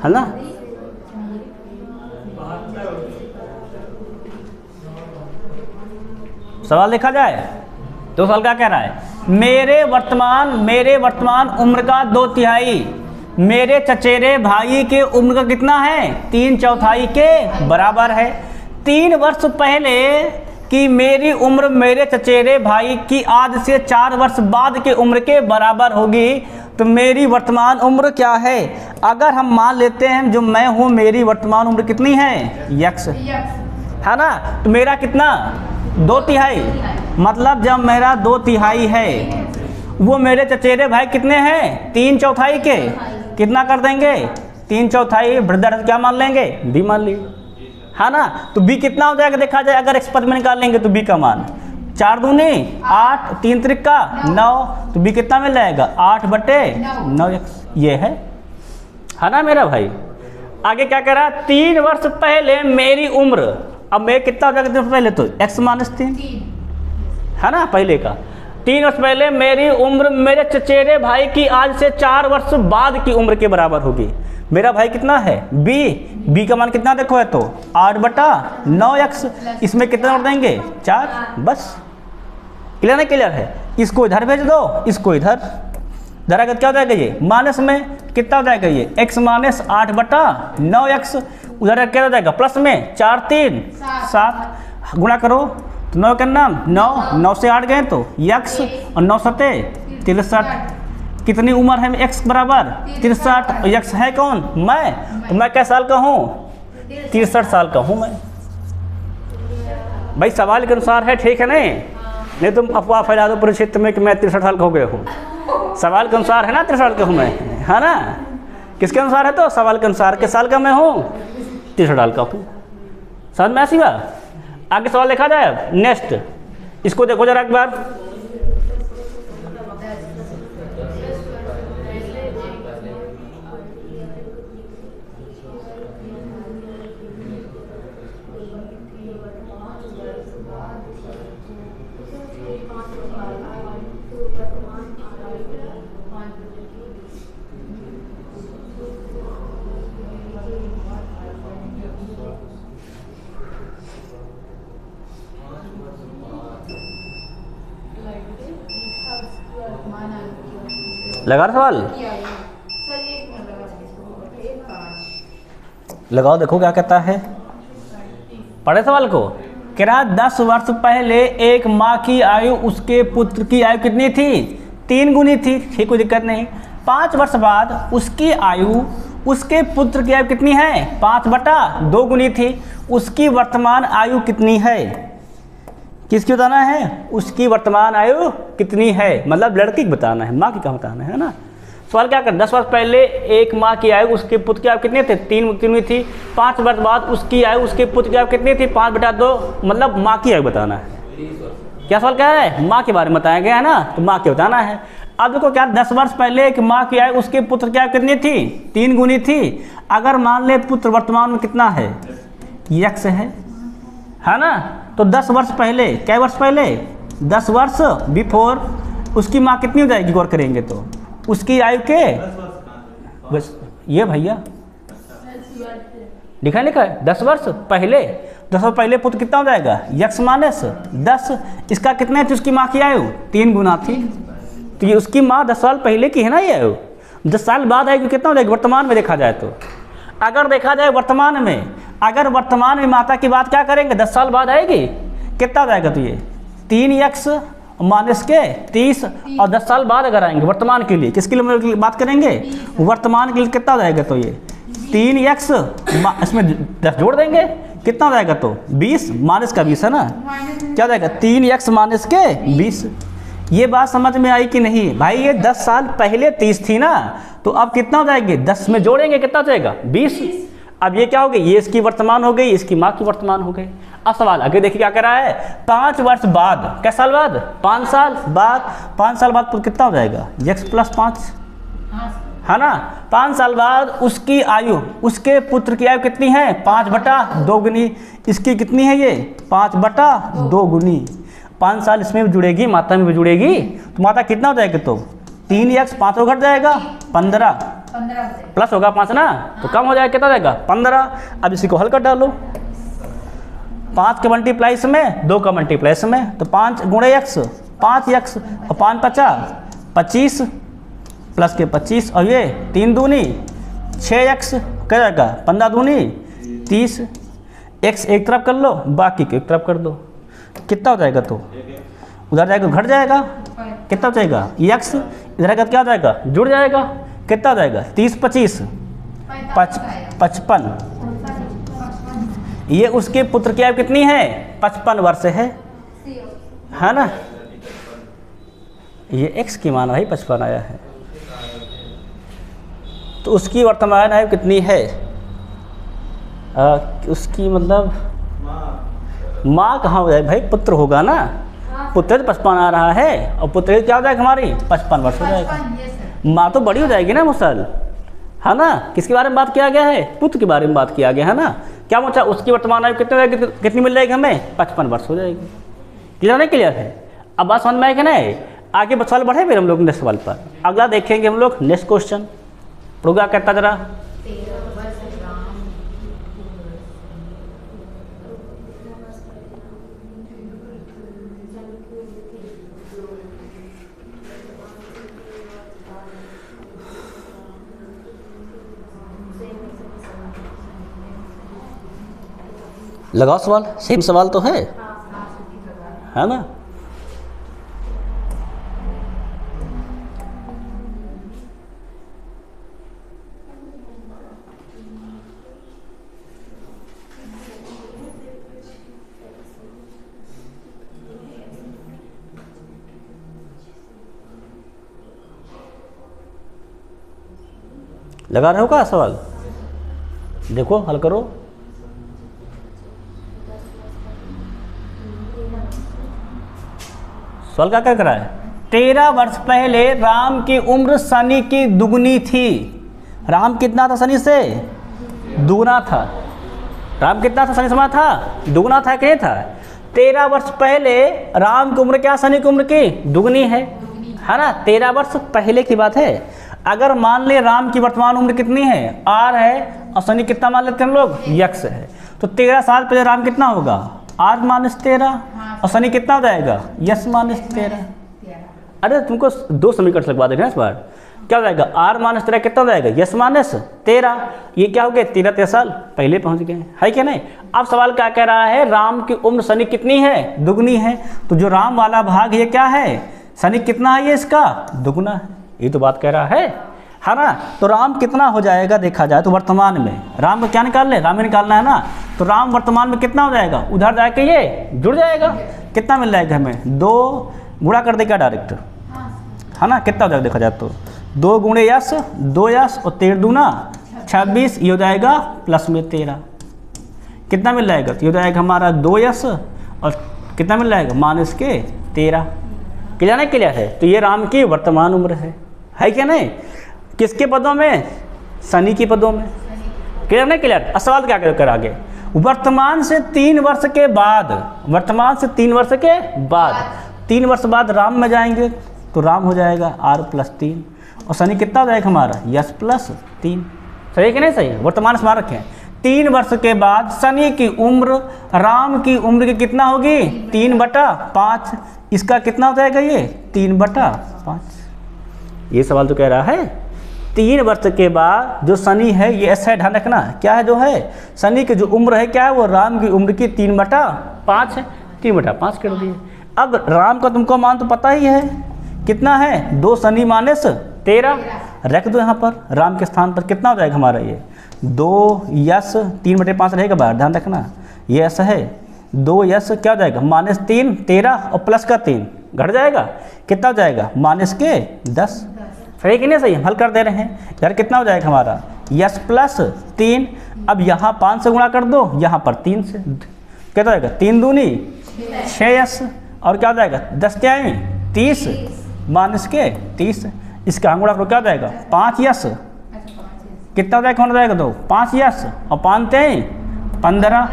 है ना। सवाल देखा जाए तो सवाल क्या कह रहा है? मेरे वर्तमान उम्र का 2/3 मेरे चचेरे भाई के उम्र का कितना है? 3/4 के बराबर है। 3 वर्ष पहले कि मेरी उम्र मेरे चचेरे भाई की आज से 4 वर्ष बाद के उम्र के बराबर होगी, तो मेरी वर्तमान उम्र क्या है? अगर हम मान लेते हैं जो मैं हूँ, मेरी वर्तमान उम्र कितनी है? x, है ना। तो मेरा कितना? 2/3। मतलब जब मेरा 2/3 है, वो मेरे चचेरे भाई कितने हैं? 3/4 के। कितना कर देंगे? 3/4 ब्रदर क्या मान लेंगे? b मान लीजिए, है ना। तो b कितना हो जाएगा देखा जाए, अगर x पद में निकाल लेंगे तो b का मान 4 दूनी 8, 3 त्रिका 9, तो b कितना मिल जाएगा? 8/9x। ये है ना मेरा भाई। आगे क्या कह रहा है? 3 वर्ष पहले मेरी उम्र, अब मैं कितना हो जाएगा 3 वर्ष पहले? तो x-3, है ना पहले का। 3 वर्ष पहले मेरी उम्र मेरे चचेरे भाई की आज से 4 वर्ष बाद की उम्र के बराबर होगी। मेरा भाई कितना है? b का मान कितना देखो है? तो 8/9x। इसमें कितना जोड़ देंगे? 4। बस क्लियर है? क्लियर है। इसको इधर भेज दो, इसको इधर धरागत क्या हो जाएगा? ये माइनस में कितना हो जाएगा? ये x माइनस 8/9x। उधर क्या हो जाएगा? प्लस में 4 3 7 गुणा करो तो 9 का नाम 9 से 8 गए तो x और 9 7 63। कितनी उम्र है? x बराबर 63। x है कौन? मैं। तो मैं क्या साल का हूँ? 63 साल का हूँ मैं। भाई सवाल के अनुसार है, ठीक है नहीं तुम अफवाह फैला दो पूरे क्षेत्र में कि मैं 63 साल का हो गया हूँ। सवाल के अनुसार है ना 63 साल का हूँ मैं, है ना। किसके अनुसार है? तो सवाल के अनुसार। किस साल का मैं हूँ? 63 साल का हूँ। समझ में ऐसी बात। आगे सवाल देखा जाए नेक्स्ट। इसको देखो जरा एक बार। लगा सवाल लगाओ, देखो क्या कहता है। पढ़े सवाल को। कह रहा 10 वर्ष पहले एक माँ की आयु उसके पुत्र की आयु कितनी थी? 3 गुनी थी। ठीक, कोई दिक्कत नहीं। 5 वर्ष बाद उसकी आयु उसके पुत्र की आयु कितनी है? 5/2 गुनी थी। उसकी वर्तमान आयु कितनी है? किसकी बताना है? उसकी वर्तमान आयु कितनी है, मतलब लड़की की बताना है, माँ की कहाँ बताना है ना। सवाल क्या कर, 10 वर्ष पहले एक माँ की आयु उसके पुत्र की आयु कितनी थी? 3 थी। 5 वर्ष बाद उसकी आयु उसके पुत्र की आयु कितनी थी? 5/2, मतलब माँ की आयु बताना है। क्या सवाल कह रहा है? माँ के बारे में बताया गया है ना, तो माँ के बताना है। अब देखो क्या 10 वर्ष पहले एक माँ की आयु उसके पुत्र की आयु कितनी थी? 3 गुनी थी। अगर मान ले पुत्र वर्तमान में कितना है? यक्स है ना। तो 10 वर्ष पहले, क्या वर्ष पहले? 10 वर्ष बिफोर उसकी माँ कितनी हो जाएगी? गौर करेंगे तो उसकी आयु के बस ये भैया लिखा है 10 वर्ष पहले। 10 वर्ष पहले पुत्र कितना हो जाएगा? X minus 10। इसका कितने थी उसकी माँ की आयु? 3 गुना थी। तो ये उसकी माँ 10 साल पहले की है ना ये आयु। 10 साल बाद आएगी कितना हो जाएगी वर्तमान में देखा जाए तो? अगर देखा जाए वर्तमान में, अगर वर्तमान में माता की बात क्या करेंगे 10 साल बाद आएगी कितना हो जाएगा? तो ये 3 यक्स माइनस के 30 और 10 साल बाद अगर आएंगे वर्तमान के लिए, किसके लिए बात करेंगे? वर्तमान के लिए कितना हो जाएगा? तो ये 3 यक्स इसमें 10 जोड़ देंगे कितना हो जाएगा? तो 20 माइनस का 20 है ना, क्या हो जाएगा? 3 यक्स माइनस के 20। ये बात समझ में आई कि नहीं भाई? ये 10 साल पहले 30 थी ना, तो अब कितना हो जाएगी? 10 में जोड़ेंगे कितना हो जाएगा? 20। अब ये क्या हो गई? ये इसकी वर्तमान हो गई, इसकी माँ की वर्तमान हो गई। अब सवाल आगे देखिए क्या कह रहा है? 5 वर्ष बाद, क्या साल बाद? 5 साल बाद। 5 साल बाद कितना हो जाएगा? यक्स प्लस 5 है ना। 5 साल बाद उसकी आयु, उसके पुत्र की आयु कितनी है? 5/2 गुनी। इसकी कितनी है ये? 5/2 गुनी। 5 साल इसमें भी जुड़ेगी, माता में भी जुड़ेगी, तो माता कितना हो जाएगा? तो 3 यक्स 5 घट जाएगा 15 प्लस होगा 5 ना, तो कम हो जाएगा कितना हो जाएगा? 15। अब इसी को हल कर डालो। 5 का मल्टीप्लाई इसमें, 2 का मल्टीप्लाई इसमें, तो 5 गुणे यक्स 5 यक्स और 5 50 25 प्लस के 25 और ये 3 दूनी 6 यक्स क्या जाएगा? 15 दूनी 30। एक्स एक तरफ कर लो, बाकी को एक तरफ कर दो, कितना हो जाएगा? तो उधर जाएगा घट जाएगा, कितना हो जाएगा? यक्स इधर का क्या हो जाएगा? जुड़ जाएगा, कितना हो जाएगा? 30 25 55। ये उसके पुत्र की आयु कितनी है? 55 वर्ष है ना। ये एक्स की मान भाई 55 आया है, तो उसकी वर्तमान आयु कितनी है? उसकी मतलब माँ कहाँ हो जाए भाई? पुत्र होगा ना, पुत्र तो 55 आ रहा है और पुत्र क्या हो जाएगा हमारी? 55 वर्ष हो जाएगा। माँ तो बड़ी हो जाएगी ना मुसल, है ना। किसके बारे में बात किया गया है? पुत्र के बारे में बात किया गया है ना। क्या पूछा? उसकी वर्तमान आयु कितनी जाएगी? कितनी मिल जाएगी हमें? 55 वर्ष हो जाएगी। क्लियर नहीं? क्लियर है। अब बात समझ में आएगी ना। आगे सवाल बढ़े फिर हम लोग नेक्स्ट सवाल पर। अगला देखेंगे हम लोग नेक्स्ट क्वेश्चन। प्रोगा कहता जरा लगाओ सवाल। सेम सवाल तो है ना। लगा रहे हो क्या सवाल? देखो हल करो। सवाल क्या कर रहा है? 13 वर्ष पहले राम की उम्र शनि की दुगनी थी। राम कितना था शनि से? दुगना था। राम कितना था शनि से? था दुगना था कि नहीं था? 13 वर्ष पहले राम की उम्र क्या? शनि की उम्र की दुगनी है ना। 13 वर्ष पहले की बात है। अगर मान ले राम की वर्तमान उम्र कितनी है? आर है और शनि कितना मान लेते हैं हम लोग? यक्स है। तो 13 साल पहले राम कितना होगा? आर माइनस 13 और शनि कितना हो जाएगा? Yes minus 13। अरे तुमको 2 समीकरण लगवा देना इस बार। क्या हो जाएगा? आर माइनस 13 कितना हो जाएगा? Yes minus 13। ये क्या हो गया? 13 साल पहले पहुंच गए, है क्या नहीं? अब सवाल क्या कह रहा है? राम की उम्र शनि कितनी है? दुगनी है। तो जो राम वाला भाग ये क्या है? शनि कितना है? ये इसका दुगना है। ये तो बात कह रहा है ना। तो राम कितना हो जाएगा देखा जाए तो वर्तमान में राम को क्या निकाल ले? राम में निकालना है ना। तो राम वर्तमान में कितना हो जाएगा? उधर जाके ये जुड़ जाएगा, कितना मिल जाएगा हमें? 2 गुणा कर देगा डायरेक्ट, है ना। कितना हो जाएगा देखा जाए तो 2 गुणे यस 2 यस और 13 दूना 26। ये हो जाएगा प्लस में 13। कितना मिल जाएगा? तो ये हो जाएगा हमारा 2 यस और कितना मिल जाएगा? माइनस के 13। क्लियर नहीं क्लियर है? तो ये राम की वर्तमान उम्र है क्या नहीं? किसके पदों में? शनि के पदों में। क्लियर नहीं क्लियर? अब सवाल क्या कर आगे, वर्तमान से 3 वर्ष के बाद, वर्तमान से 3 वर्ष के बाद, 3 वर्ष बाद राम में जाएंगे तो राम हो जाएगा R+3 और शनि कितना हो जाएगा हमारा S+3। सही है कि नहीं सही है? वर्तमान से मान रखें 3 वर्ष के बाद शनि की उम्र राम की उम्र की कितना होगी? 3/5। इसका कितना हो जाएगा ये? 3/5। ये सवाल तो कह रहा है 3 वर्ष के बाद जो शनि है, ये ऐसा है, ध्यान रखना क्या है जो है शनि की जो उम्र है क्या है, वो राम की उम्र की 3/5 है। 3/5 कर दिए। अब राम का तुमको मान तो पता ही है कितना है, 2 शनि माइनस 13 रख दो यहाँ पर राम के स्थान पर, कितना हो जाएगा हमारा ये 2s 3/5 रहेगा बाहर, ध्यान रखना ये ऐसा है 2s क्या हो जाएगा -3 13 और प्लस का 3 घट जाएगा, कितना हो जाएगा -10। सही कि नहीं सही? हल कर दे रहे हैं यार, कितना हो जाएगा हमारा S+3। अब यहाँ 5 से गुणा कर दो, यहाँ पर 3 से, कितना हो जाएगा 3 दूनी 6s और क्या हो जाएगा 10 क्या है 30 माइनस के 30, इसका गुणा करो क्या हो जाएगा 5s, कितना हो जाएगा कौन हो जाएगा तो 5s और 5 15।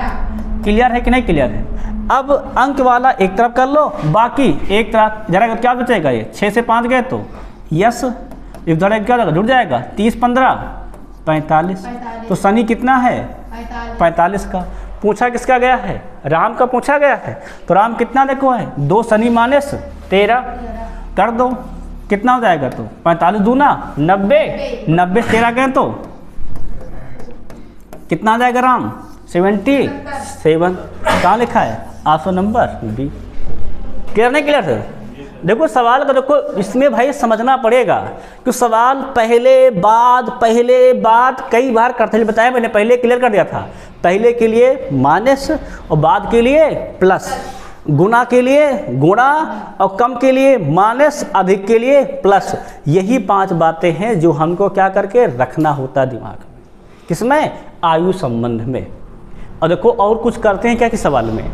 क्लियर है कि नहीं क्लियर है? अब अंक वाला एक तरफ कर लो, बाकी एक तरफ जरा क्या बचेगा, ये 6 से 5 गए तो यस, एक जरा क्या होगा जुड़ जाएगा 30 15 45। तो शनि कितना है 45 का। पूछा किसका गया है? राम का पूछा गया है। तो राम कितना देखो है 2 शनि माइनस 13 कर दो, कितना हो जाएगा तो 45 दूना 90, 90 13 गए तो कितना आ जाएगा राम 77। कहाँ लिखा है? Option number B. क्लियर नहीं क्लियर सर? देखो सवाल का देखो इसमें भाई समझना पड़ेगा कि सवाल पहले बाद कई बार करते हैं। बताया मैंने, पहले क्लियर कर दिया था, पहले के लिए माइनस और बाद के लिए प्लस, गुणा के लिए गुणा और कम के लिए माइनस, अधिक के लिए प्लस। यही 5 बातें हैं जो हमको क्या करके रखना होता दिमाग में, किसमें? आयु संबंध में। और देखो और कुछ करते हैं क्या कि सवाल में,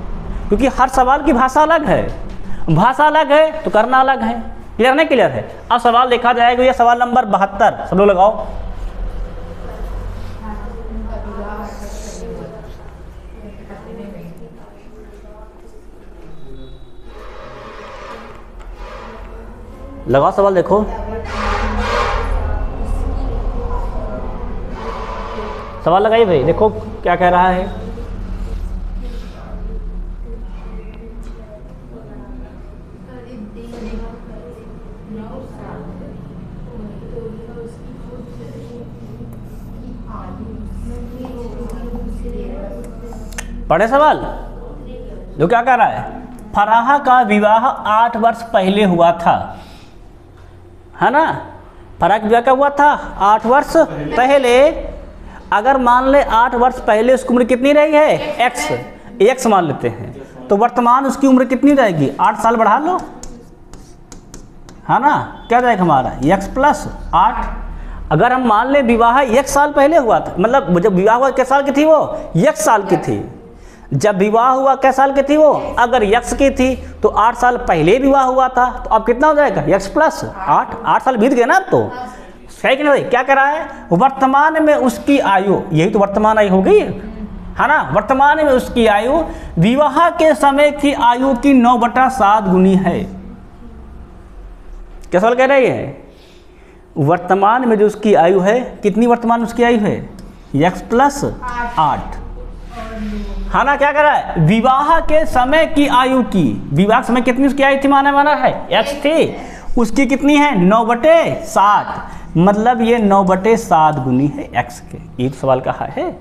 क्योंकि हर सवाल की भाषा अलग है, भाषा अलग है तो करना अलग है। क्लियर नहीं क्लियर है? अब सवाल देखा जाएगा, ये सवाल नंबर 72, सब लोग लगाओ। लगाओ सवाल, देखो सवाल लगाइए भाई, देखो क्या कह रहा है। पढ़े सवाल जो क्या कह रहा है? फराह का विवाह 8 वर्ष पहले हुआ था, है ना? फराह का विवाह कब हुआ था? 8 वर्ष पहले। अगर मान ले 8 वर्ष पहले उसकी उम्र कितनी रही है? x मान लेते हैं, तो वर्तमान उसकी उम्र कितनी रहेगी? 8 साल बढ़ा लो, है ना? क्या जाएगा हमारा x+8। अगर हम मान ले विवाह 1 साल पहले हुआ था, मतलब जब विवाह हुआ किस साल की थी वो? 1 साल की थी। जब विवाह हुआ किस साल की थी वो? अगर x की थी तो 8 साल पहले विवाह हुआ था, तो अब कितना हो जाएगा x+8। 8 साल बीत गए ना अब तो। सही कि नहीं? क्या कह रहा है? वर्तमान में उसकी आयु, यही तो वर्तमान आयु हो गई है ना? वर्तमान में उसकी आयु विवाह के समय की आयु की 9/7 गुनी है। क्या सवाल कह रही है? वर्तमान में जो उसकी आयु है, कितनी वर्तमान उसकी आयु है? x+8, है ना? क्या कर रहा है? विवाह के समय की आयु की, विवाह के समय कितनी उसकी आयु थी माना है x थी, उसकी कितनी है 9/7, मतलब ये 9/7 गुनी है x के। ये सवाल कहा है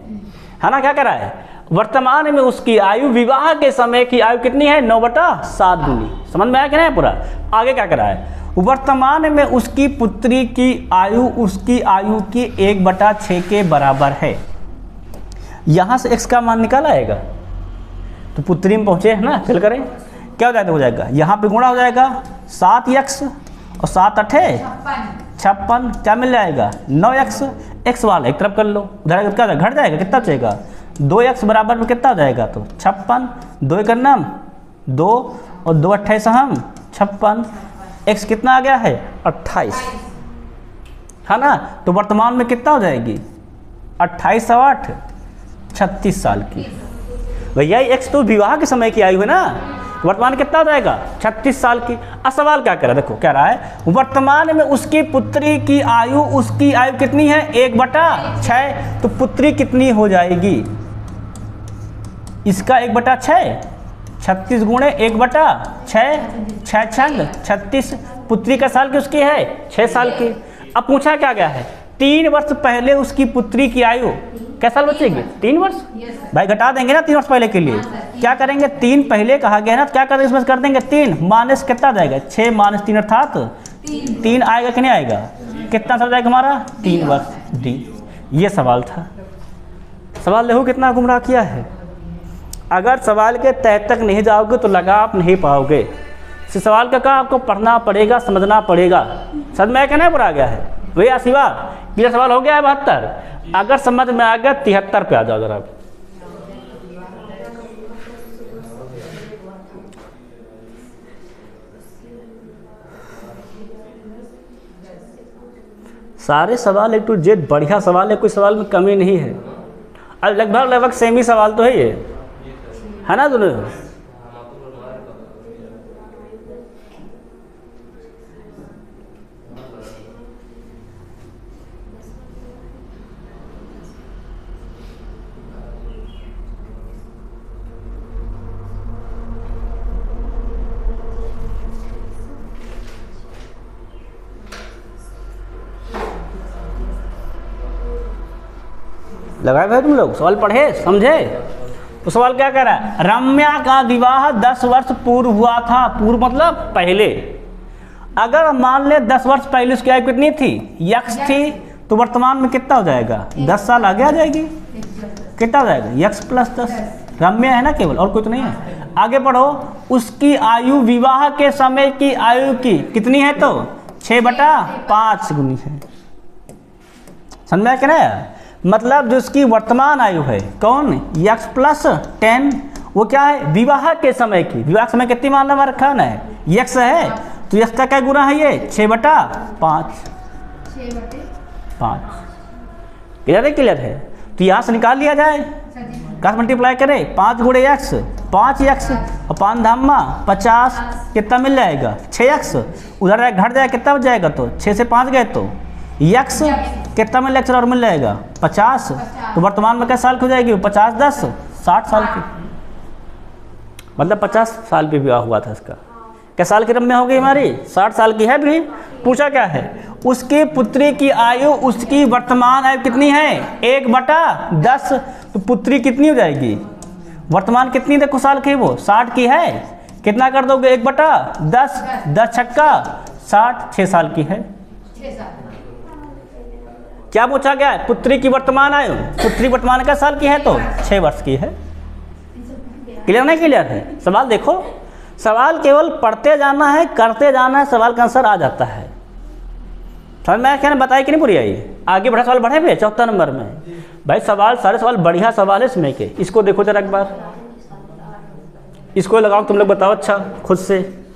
ना? क्या कर रहा है? वर्तमान में उसकी आयु विवाह के समय की आयु कितनी है? 9/7 गुनी। समझ में आया कि नहीं पूरा? आगे क्या कर रहा है? वर्तमान में उसकी पुत्री की आयु उसकी आयु की 1/6 के बराबर है। यहाँ से x का मान निकाल आएगा तो पुत्री में पहुँचे है ना, फिल करें क्या हो जाएगा? हो जाएगा यहाँ पे गुणा हो जाएगा 7x और 7 8 56, क्या मिल जाएगा 9x। x वाला एक तरफ कर लो, उधर क्या घट जाएगा, कितना बचेगा 2x बराबर में कितना हो जाएगा तो 56, 2 का नाम 2 और 2 28 हम 56, x कितना आ गया है 28, है ना। तो वर्तमान में कितना हो जाएगी 28 और 8 36 साल की। भैया x तो विवाह के समय की आयु है ना, वर्तमान कितना हो जाएगा 36 साल की। अब सवाल क्या कर रहा है, देखो क्या रहा है, वर्तमान में उसकी पुत्री की आयु, उसकी आयु कितनी है 1/6, तो पुत्री कितनी हो जाएगी, इसका 1/6, 36 गुणे 1/6, 6 छंग 36, पुत्री का साल की उसकी है 6 साल की। अब पूछा क्या गया है 3 वर्ष पहले उसकी पुत्री की आयु क्या साल बचेगी 3 वर्ष। भाई घटा देंगे ना 3 वर्ष पहले के लिए, क्या करेंगे 3 पहले कहा गया ना, क्या करेंगे इसमें कर देंगे 3 माइनस कितना जाएगा 6 माइनस 3 अर्थात 3 आएगा कि नहीं आएगा, कितना साल जाएगा हमारा 3 वर्ष डी। ये सवाल था। सवाल देखो कितना गुमराह किया है। अगर सवाल के तह तक नहीं जाओगे तो लगा आप नहीं पाओगे। इस सवाल का आपको पढ़ना पड़ेगा, समझना पड़ेगा। समझ में कहना पड़ा गया है भैया शिवा, ये सवाल हो गया है 72, अगर समझ में आ गया 73 पे आ जाओ जरा। सारे सवाल A to Z बढ़िया सवाल है, कोई सवाल में कमी नहीं है। और लगभग सेम ही सवाल तो है ये, है ना दोनों। लगाए भाई तुम लोग, सवाल पढ़े समझे। तो सवाल क्या कह रहा है, रम्या का विवाह 10 वर्ष पूर्व हुआ था, पूर्व मतलब पहले। अगर मान ले 10 वर्ष पहले उसकी आयु कितनी थी यक्स थी, तो वर्तमान में कितना हो जाएगा 10 साल आगे आ जाएगी, कितना हो जाएगा यक्स प्लस 10। रम्या है ना केवल, और कोई तो नहीं है। आगे पढ़ो, उसकी आयु विवाह के समय की आयु की कितनी है, तो 6/5 गुनी है। समझ में क्या है, मतलब जो उसकी वर्तमान आयु है कौन यक्स प्लस 10, वो क्या है विवाह के समय की। विवाह के समय कितनी मान हमारा रखा है यक्स है, तो यक्स का क्या गुना है ये 6/5। क्लियर है, क्लियर है। तो यहाँ से निकाल लिया जाए, कहाँ से मल्टीप्लाई करें 5 गुणे एक्स 5 एक्स और 5 धामा 50, कितना मिल जाएगा 6 एक्स। उधर घट जाएगा कितना बच जाएगा, तो 6 से 5 गए तो यक्स कितना मिल जाएगा और मिल जाएगा 50। तो वर्तमान में क्या साल की हो जाएगी 50 10 60 साल की, मतलब 50 साल पे विवाह हुआ था इसका। क्या साल की रम्या हो गई हमारी 60 साल की है भी। पूछा क्या है, उसकी पुत्री की आयु, उसकी वर्तमान आयु कितनी है 1/10, तो पुत्री कितनी हो जाएगी वर्तमान कितनी, देखो साल की वो 60 की है, कितना कर दोगे 1/10, 10 छक्का 60, 6 साल की है। क्या पूछा गया है, पुत्री की वर्तमान आयु, पुत्री वर्तमान का साल की है तो 6 वर्ष की है। क्लियर नहीं, क्लियर है। सवाल देखो, सवाल केवल पढ़ते जाना है, करते जाना है, सवाल का आंसर आ जाता है। समझ में क्या बताया कि नहीं पूरी आई। आगे बढ़ा सवाल बढ़े पे 74 नंबर में भाई सवाल, सारे सवाल बढ़िया सवाल है इसमें के। इसको देखो जरा एक बार, इसको लगाओ तुम लोग बताओ अच्छा खुद से।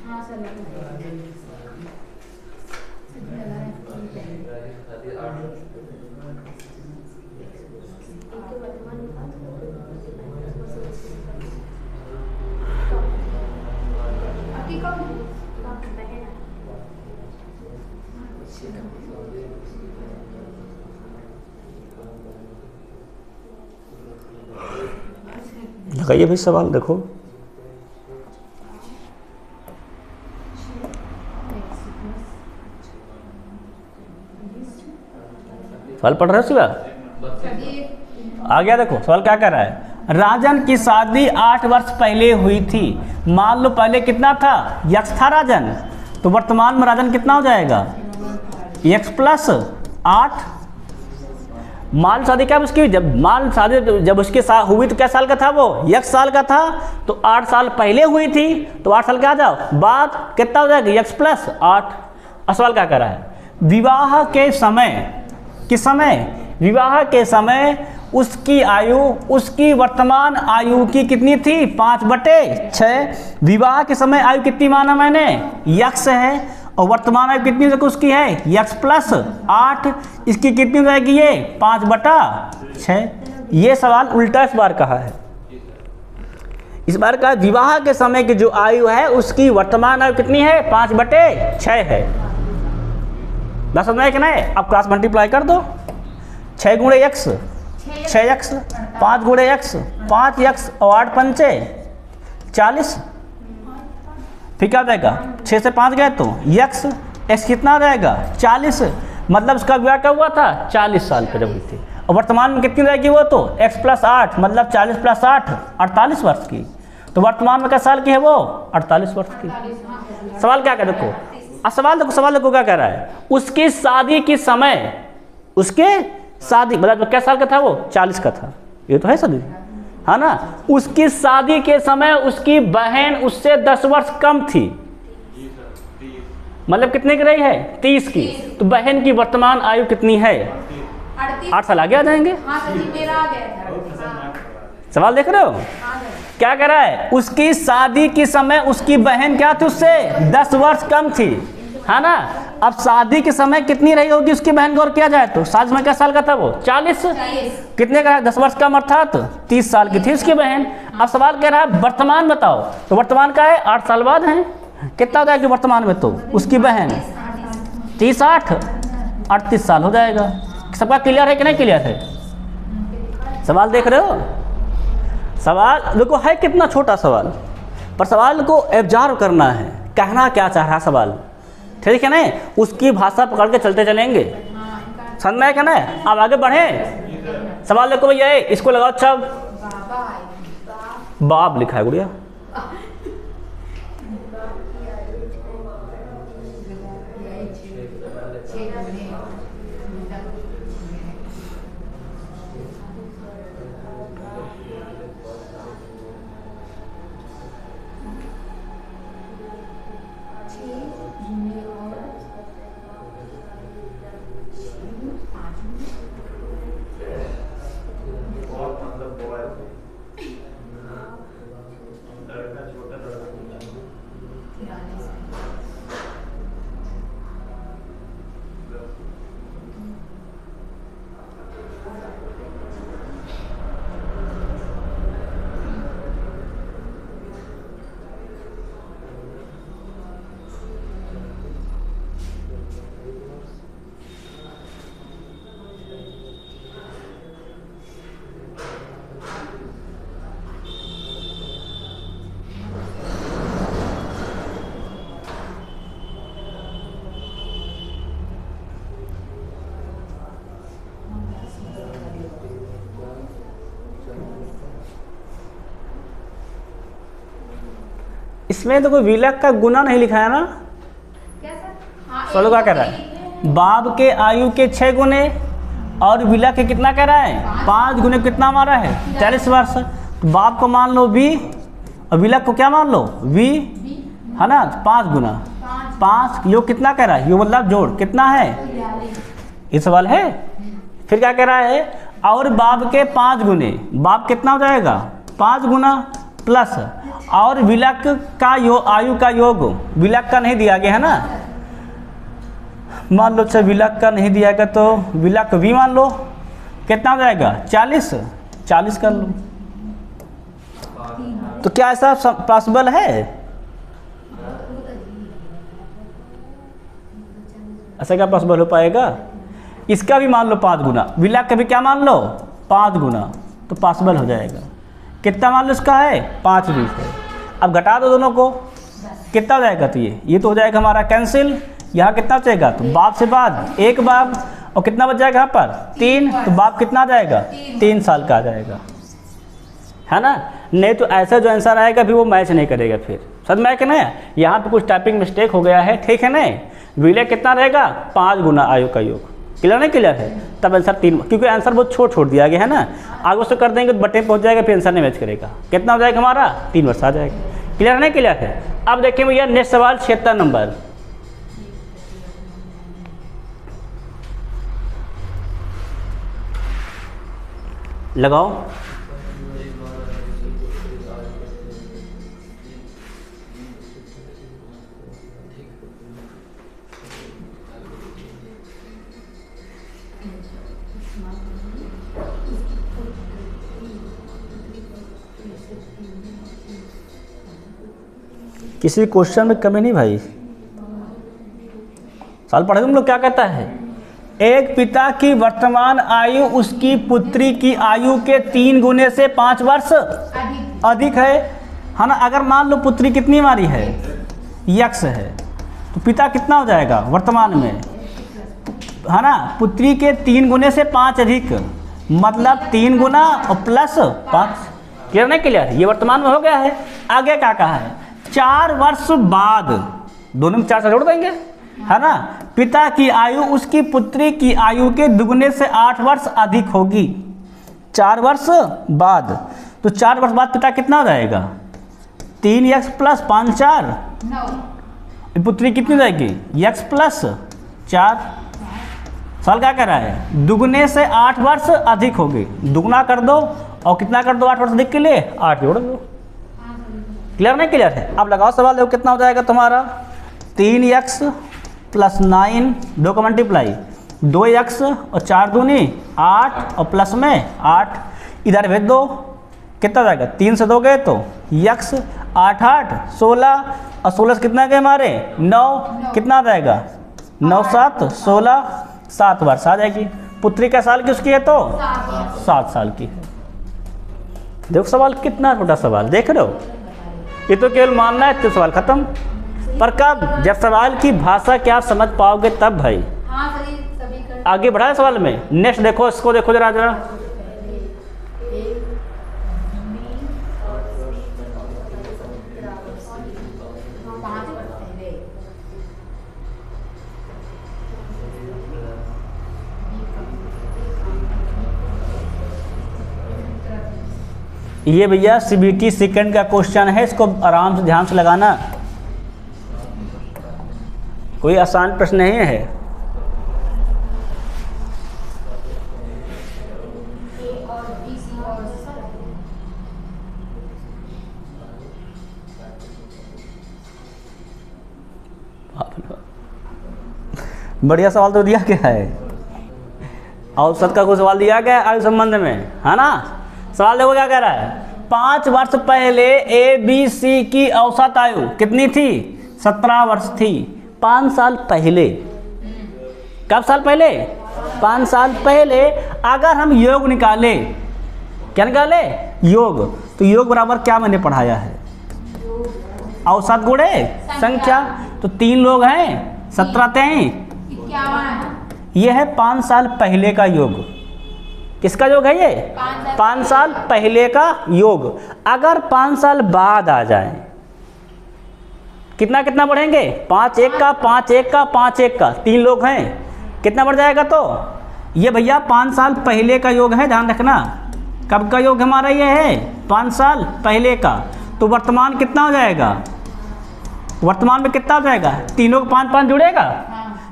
लगाइए भाई सवाल, देखो सवाल पढ़ रहे हो शिवा, आ गया। देखो सवाल क्या कर रहा है, राजन की शादी 8 वर्ष पहले हुई थी। मान लो पहले कितना था यक्स था राजन, तो वर्तमान में राजन कितना हो जाएगा यक्स प्लस 8। माल शादी क्या उसकी, जब माल शादी जब उसके साथ हुई तो क्या साल का था वो यक्स साल का था, तो 8 साल पहले हुई थी, तो 8 साल के आ जाओ बाद कितना हो जाएगा यक्स प्लस 8। सवाल क्या कर रहा है, विवाह के समय, किस समय विवाह के समय उसकी आयु, उसकी वर्तमान आयु की कितनी थी 5/6। विवाह के समय आयु कितनी माना मैंने यक्स है, और वर्तमान आयु कितनी उसकी है x प्लस 8, इसकी कितनी हो जाएगी ये 5/6। ये सवाल उल्टा इस बार कहा है। इस बार का विवाह के समय की जो आयु है उसकी वर्तमान आयु कितनी है 5/6 है। बस समझ में कि नहीं? अब क्रॉस मल्टीप्लाई कर दो, 6 गुणे x 6x, 5 गुणे x 5x और 8 पंचे 40। फिर क्या हो जाएगा 6 से 5 गए तो x कितना आ जाएगा 40। मतलब उसका विवाह कब हुआ था 40 साल पर जब हुई थी। और वर्तमान में कितनी रहेगी वो तो x प्लस 8 मतलब 40 प्लस 8 48 वर्ष की। तो वर्तमान में क्या साल की है वो 48 वर्ष की। सवाल क्या कह देखो, अब सवाल देखो क्या कह रहा है, उसकी शादी की समय, उसके शादी मतलब क्या साल का था वो 40 का था, ये तो है सदी है ना। उसकी शादी के समय उसकी बहन उससे 10 वर्ष कम थी, मतलब कितने की रही है 30 की। तो बहन की वर्तमान आयु कितनी है 8 साल आगे आ जाएंगे। सवाल देख रहे हो क्या कह रहा है, उसकी शादी के समय उसकी बहन क्या थी उससे 10 वर्ष कम थी, है ना। अब शादी के समय कितनी रही होगी उसकी बहन को, और किया जाए तो शादी में क्या साल का था वो 40, कितने का 10 वर्ष कम अर्थात 30 साल की थी उसकी बहन। अब सवाल कह रहा है वर्तमान बताओ, तो वर्तमान का है 8 साल बाद है, कितना हो जाएगा वर्तमान में तो उसकी बहन 30 8 38 साल हो जाएगा। सबका क्लियर है कि नहीं क्लियर है? सवाल देख रहे हो, सवाल देखो है कितना छोटा सवाल, पर सवाल को एब्जॉर्व करना है, कहना क्या चाह रहा सवाल, ठीक है ना। उसकी भाषा पकड़ के चलते चलेंगे, समझ में क्या ना। अब आगे बढ़े, सवाल देखो भैया इसको लगाओ, अच्छा बाप लिखा है गुड़िया, इसमें तो कोई विलक का गुना नहीं लिखा है ना। चलो क्या कह रहा है, बाप के आयु के 6 गुने और विलक के कितना कह रहा है 5 गुने, कितना हमारा है 40 वर्ष। तो बाप को मान लो v और विलक को क्या मान लो v, है ना। 5 गुना 5, योग कितना कह रहा है, योग मतलब जोड़ कितना है, ये सवाल है। फिर क्या कह रहा है, और बाप के 5 गुने, बाप कितना हो जाएगा 5 गुना प्लस, और विलक का आयु का योग, विलक का नहीं दिया गया है ना, मान लो अच्छा विलक का नहीं दिया गया तो विलक भी मान लो, कितना हो जाएगा 40 कर लो। तो क्या ऐसा पॉसिबल है, ऐसा क्या पॉसिबल हो पाएगा। इसका भी मान लो 5 गुना, विलक का भी क्या मान लो 5 गुना, तो पॉसिबल हो जाएगा। कितना मान लो इसका है 5 20 है। अब घटा दो दोनों को, कितना हो जाएगा, तो ये तो हो जाएगा हमारा कैंसिल। यहाँ कितना बचेगा, तो बाप से बाद 1 बाप, और कितना बच जाएगा यहाँ पर 3, तो बाप कितना आ जाएगा 3 साल का आ जाएगा, है ना। नहीं तो ऐसा जो आंसर आएगा फिर वो मैच नहीं करेगा, फिर समझ में कि नहीं। यहाँ पे कुछ टाइपिंग मिस्टेक हो गया है, ठीक है नहीं। विलय कितना रहेगा 5 गुना आयु का योग, क्लियर नहीं क्लियर है। तब आंसर 3, क्योंकि आंसर बहुत छोड़ दिया गया है ना, आगे उससे कर देंगे तो बटे पहुंच जाएगा, फिर आंसर नहीं मैच करेगा। कितना हो जाएगा हमारा 3 वर्ष आ जाएगा, क्लियर नहीं क्लियर है। अब देखिए भैया नेक्स्ट सवाल 76 नंबर, लगाओ। किसी क्वेश्चन में कमी नहीं भाई। साल पढ़े तुम लोग। क्या कहता है, एक पिता की वर्तमान आयु उसकी पुत्री की आयु के 3 गुने से 5 वर्ष अधिक है ना। अगर मान लो पुत्री कितनी हमारी है, यक्स है, तो पिता कितना हो जाएगा वर्तमान में, है ना। पुत्री के 3 गुने से 5 अधिक, मतलब 3 गुना और प्लस 5। क्लियर नहीं क्लियर? ये वर्तमान में हो गया है। आगे क्या कहा है, 4 वर्ष बाद, दोनों में 4 से जोड़ देंगे, है ना। पिता की आयु उसकी पुत्री की आयु के दुगुने से 8 वर्ष अधिक होगी 4 वर्ष बाद। तो 4 वर्ष बाद पिता कितना हो जाएगा, 3x प्लस 5 4, पुत्री कितनी हो जाएगी, x प्लस 4। साल क्या कर रहा है, दुगुने से 8 वर्ष अधिक होगी। दुगुना कर दो और कितना कर दो 8 वर्ष अधिक के लिए 8 जोड़ दो। क्लियर नहीं क्लियर है? अब लगाओ सवाल, देखो कितना हो जाएगा तुम्हारा, 3x प्लस 9, 2 का मल्टीप्लाई, 2x और 4 दूनी 8 और प्लस में 8, इधर भेज दो, कितना जाएगा, 3 से 2 गए तो x, 8 8 16 और 16 से कितना गए हमारे 9, कितना आ जाएगा 9 7 16, 7 वर्ष आ जाएगी। पुत्री का साल की उसकी है तो 7 साल की है। देखो सवाल कितना छोटा सवाल, देख रहे हो, ये तो केवल मानना है, तो सवाल खत्म। पर कब, जब सवाल की भाषा क्या आप समझ पाओगे तब भाई। आगे बढ़ाए सवाल में। नेक्स्ट देखो, इसको देखो जरा जरा, ये भैया CBT सेकंड का क्वेश्चन है, इसको आराम से ध्यान से लगाना, कोई आसान प्रश्न नहीं है। बढ़िया सवाल तो दिया गया है, औसत का कोई सवाल दिया गया है आयु संबंध में, है ना। सवाल देखो क्या कह रहा है, 5 वर्ष पहले ABC की औसत आयु कितनी थी, 17 वर्ष थी। 5 साल पहले, कब साल पहले, 5 साल पहले अगर हम योग निकाले, क्या निकाले, योग, तो योग बराबर क्या मैंने पढ़ाया है, औसत गुणे संख्या। तो 3 लोग हैं, 17 3 51, ये है 5 साल पहले का योग। किसका योग है ये, 5 साल पहले का योग। अगर 5 साल बाद आ जाए, कितना कितना बढ़ेंगे, 5 1 का 5 1 का 5 1 का, 3 लोग हैं, कितना बढ़ जाएगा। तो ये भैया 5 साल पहले का योग है, ध्यान रखना। कब का योग हमारा ये है, 5 साल पहले का। तो वर्तमान कितना हो जाएगा, वर्तमान में कितना हो जाएगा, तीनों को 5 5 जुड़ेगा,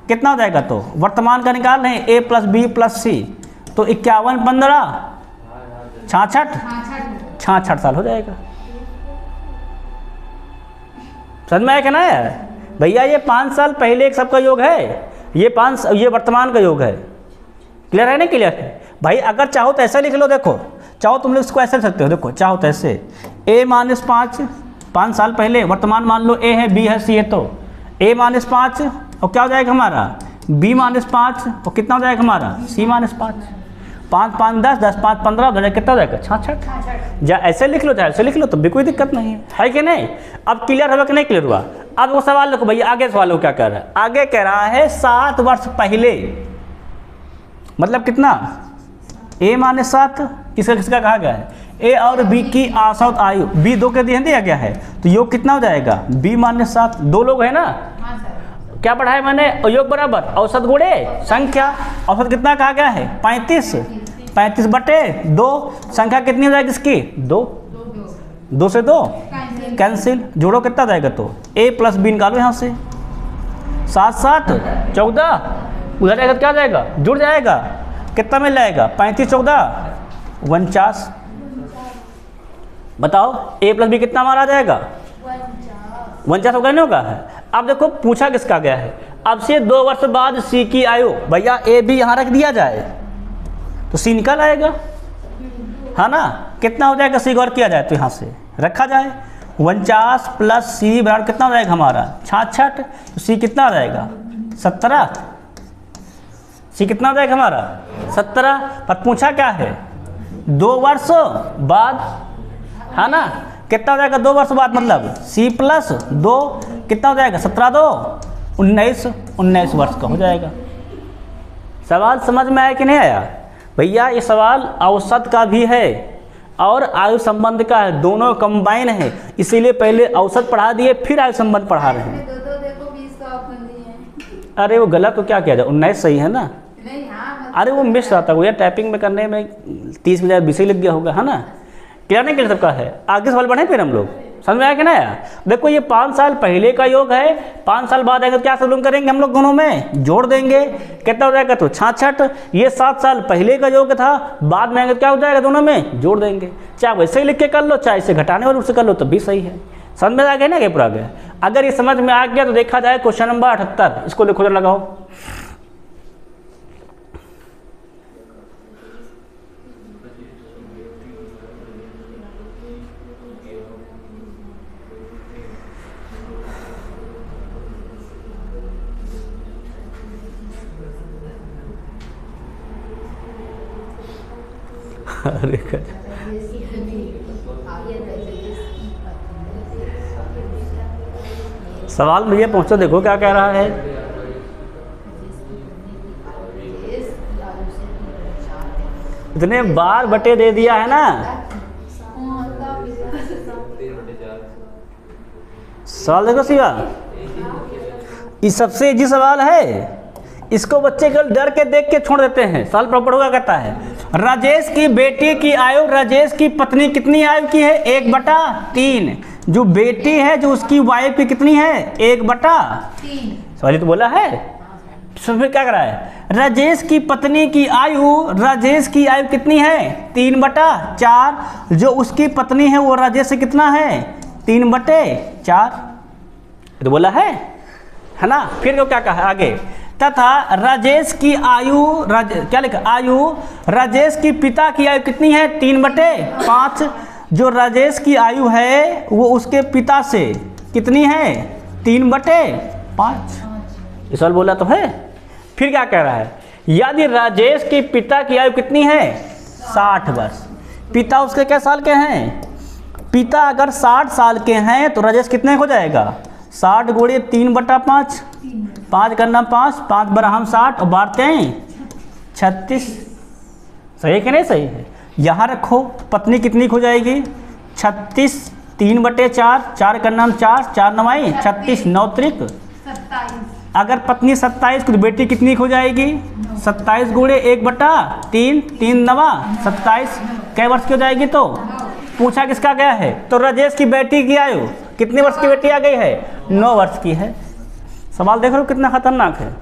कितना हो जाएगा। तो वर्तमान का निकाल रहे हैं, A plus B plus C, तो 51 15 66 साल हो जाएगा। समझ में आया क्या ना यार भैया, ये 5 साल पहले एक सबका योग है, ये वर्तमान का योग है। क्लियर है ना, क्लियर है भाई। अगर चाहो तो ऐसा लिख लो, देखो चाहो तुम लोग इसको ऐसे लिख सकते हो, देखो चाहो तो ऐसे, A माइनस 5 साल पहले, वर्तमान मान लो A है, B है, C है, तो A माइनस 5 और क्या हो जाएगा हमारा, B माइनस 5 और कितना हो जाएगा हमारा, C माइनस 5, 5 5 10 10 5 15, कितना हो जाएगा 66। या ऐसे लिख लो चाहे ऐसे लिख लो, तो भी कोई दिक्कत नहीं है कि नहीं। अब क्लियर हुआ कि नहीं क्लियर हुआ। अब वो सवाल देखो भैया, आगे सवाल को क्या कह रहा है, आगे कह रहा है 7 वर्ष पहले, मतलब कितना, A माइनस 7, किसका किसका कहा गया है, A और B की औसत आयु, B 2 के दिया गया है, तो योग कितना हो जाएगा, B माइनस 7, 2 लोग है ना। क्या पढ़ा है मैंने, योग बराबर औसत गुणे संख्या। औसत कितना कहा गया है, 35 बटे 2, संख्या कितनी हो जाएगी इसकी, 2 से 2 कैंसिल, जोड़ो कितना जाएगा, तो A प्लस B निकालो यहाँ से, 7 7 14, उधर जाएगा क्या जाएगा, जुड़ जाएगा, कितना मिल जाएगा, 35 14 49। बताओ A प्लस B कितना हमारा आ जाएगा, 49 होगा नहीं होगा। अब देखो पूछा किसका गया है, अब से 2 वर्ष बाद सी की आयु, भैया ए भी यहाँ रख दिया जाए तो सी निकल आएगा, है ना। कितना हो जाएगा सी गौर किया जाए तो यहाँ से रखा जाए 49 प्लस सी बराबर कितना हो जाएगा हमारा 66, तो सी कितना हो जाएगा 17, सी कितना हो जाएगा हमारा 17। पर पूछा क्या है 2 वर्ष बाद, है ना। कितना हो जाएगा 2 वर्ष बाद, मतलब सी प्लस 2 कितना हो जाएगा 17 2 19 वर्ष का हो जाएगा। सवाल समझ में आया कि नहीं आया भैया। ये सवाल औसत का भी है और आयु संबंध का है, दोनों कंबाइन है, इसीलिए पहले औसत पढ़ा दिए फिर आयु संबंध पढ़ा रहे हैं। अरे वो गलत तो क्या किया जाए, 19 सही है ना। अरे वो मिस रहता है, टाइपिंग में करने में 30 बजाय 20 ही लग गया होगा, है ना। क्लियर नहीं कर सबका है। आगे सवाल बढ़े फिर हम लोग, समझ में आया कि ना आया। देखो ये 5 साल पहले का योग है, 5 साल बाद आएगा तो क्या सलून करेंगे हम लोग, दोनों में जोड़ देंगे, कितना हो जाएगा तो 66। ये 7 साल पहले का योग था, बाद में आएगा तो क्या हो जाएगा, दोनों में जोड़ देंगे। चाहे वैसे ही लिख के कर लो, चाहे इसे घटाने वाले रूप से कर लो, तब भी सही है। समझ में आ गया ना, क्या पूरा गया। अगर ये समझ में आ गया तो देखा जाए क्वेश्चन नंबर 78, इसको लिखो जरा, लगाओ। अरे सवाल भैया पहुंचो, देखो क्या कह रहा है। इतने बार बटे दे दिया है ना। सवाल देखो शिवा, ये सबसे इजी सवाल है, इसको बच्चे केवल डर के देख के छोड़ देते हैं। सवाल प्रॉपर होगा, कहता है राजेश की बेटी की आयु, राजेश की पत्नी कितनी आयु की है 1/3। जो बेटी है जो उसकी वाइफ की कितनी है 1/3। सवाल तो बोला है, फिर क्या कर रहा है, राजेश की पत्नी की आयु, राजेश की आयु कितनी है 3/4। जो उसकी पत्नी है वो राजेश से कितना है 3/4, तो बोला है ना। फिर तो क्या कहा आगे, तथा राजेश की आयु, क्या लिखा, आयु राजेश की पिता की आयु कितनी है 3/5। जो राजेश की आयु है वो उसके पिता से कितनी है 3/5। इस सवाल बोला तो है। फिर क्या कह रहा है, यदि राजेश के पिता की आयु कितनी है 60 वर्ष, पिता उसके क्या साल के हैं, पिता अगर 60 साल के हैं तो राजेश कितने हो जाएगा 60 गुणे 3/5, 5 करना 5, 5 बराबर 60 और बारते हैं 36। सही है कि नहीं सही है। यहाँ रखो पत्नी कितनी हो जाएगी 36, 3/4, 4 करना 4, 4 9 36, 9 त्रिक 27। अगर पत्नी 27 तो बेटी कितनी हो जाएगी 27 गुणे 1/3, 3 9 27, कै वर्ष की हो जाएगी। तो पूछा किसका गया है, तो राजेश की बेटी की आयु कितने वर्ष की बेटी आ गई है 9 वर्ष की है। सवाल देख रहे हो कितना खतरनाक है।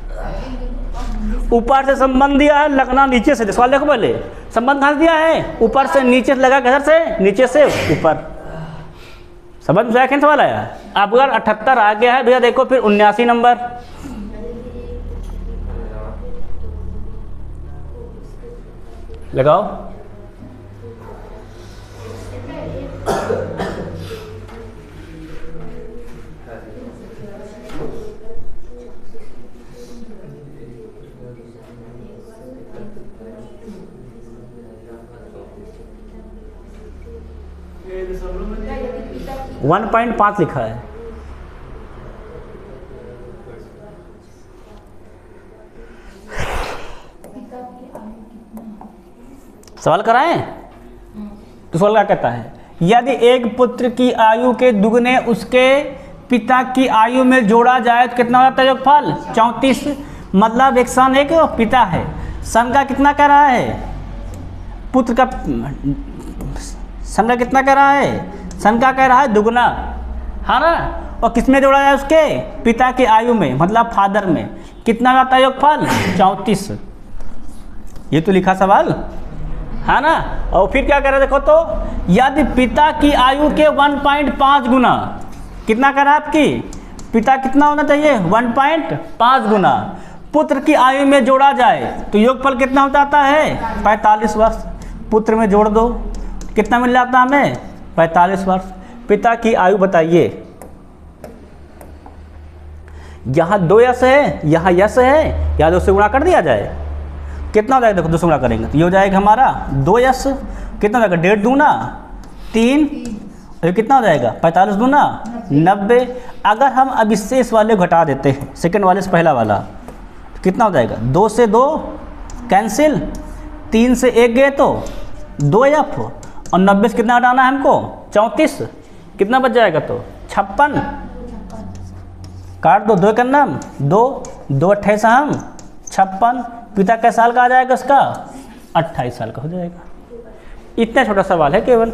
ऊपर से संबंध दिया है, लगना नीचे से। सवाल देखो पहले, संबंध कहाँ दिया है, ऊपर से नीचे से लगा, किधर से नीचे से ऊपर। समझ में सवाल आया। अब अगर 78 आ गया है भैया, देखो फिर 79 नंबर, लगाओ। वन 1.5 लिखा है। सवाल कराएं तो सवाल क्या कहता है, यदि एक पुत्र की आयु के दुगने उसके पिता की आयु में जोड़ा जाए तो कितना होता है योगफल 34। मतलब एक सन एक पिता है, सन का कितना कह रहा है, पुत्र का सन का कितना कह रहा है, सन का कह रहा है दुगना, है ना। और किस में जोड़ा जाए उसके पिता की आयु में, मतलब फादर में, कितना आता है योगफल 34। ये तो लिखा सवाल है ना। और फिर क्या कह रहे देखो तो, यदि पिता की आयु के 1.5 गुना, कितना कह रहा है आपकी पिता कितना होना चाहिए 1.5 गुना। पुत्र की आयु में जोड़ा जाए तो योगफल कितना हो जाता है 45 वर्ष। पुत्र में जोड़ दो कितना मिल जाता हमें 45 वर्ष। पिता की आयु बताइए, यहाँ 2 यश है, यहाँ यश है, या 2 से गुणा कर दिया जाए कितना हो जाएगा, देखो 2 से गुणा करेंगे तो ये हो जाएगा हमारा 2 यश, कितना हो जाएगा 1.5 दूना 3, ये कितना हो जाएगा 45 दूना 90। अगर हम अब इससे इस वाले घटा देते हैं, सेकंड वाले से पहला वाला, तो कितना हो जाएगा 2 से 2 कैंसिल, 3 से 1 गए तो 2f, और 90 से कितना हटाना है हमको 34, कितना बच जाएगा तो 56, काट दो 2 करना 2 2 28 हम 56। पिता कै साल का आ जाएगा उसका 28 साल का हो जाएगा। इतना छोटा सवाल है केवल,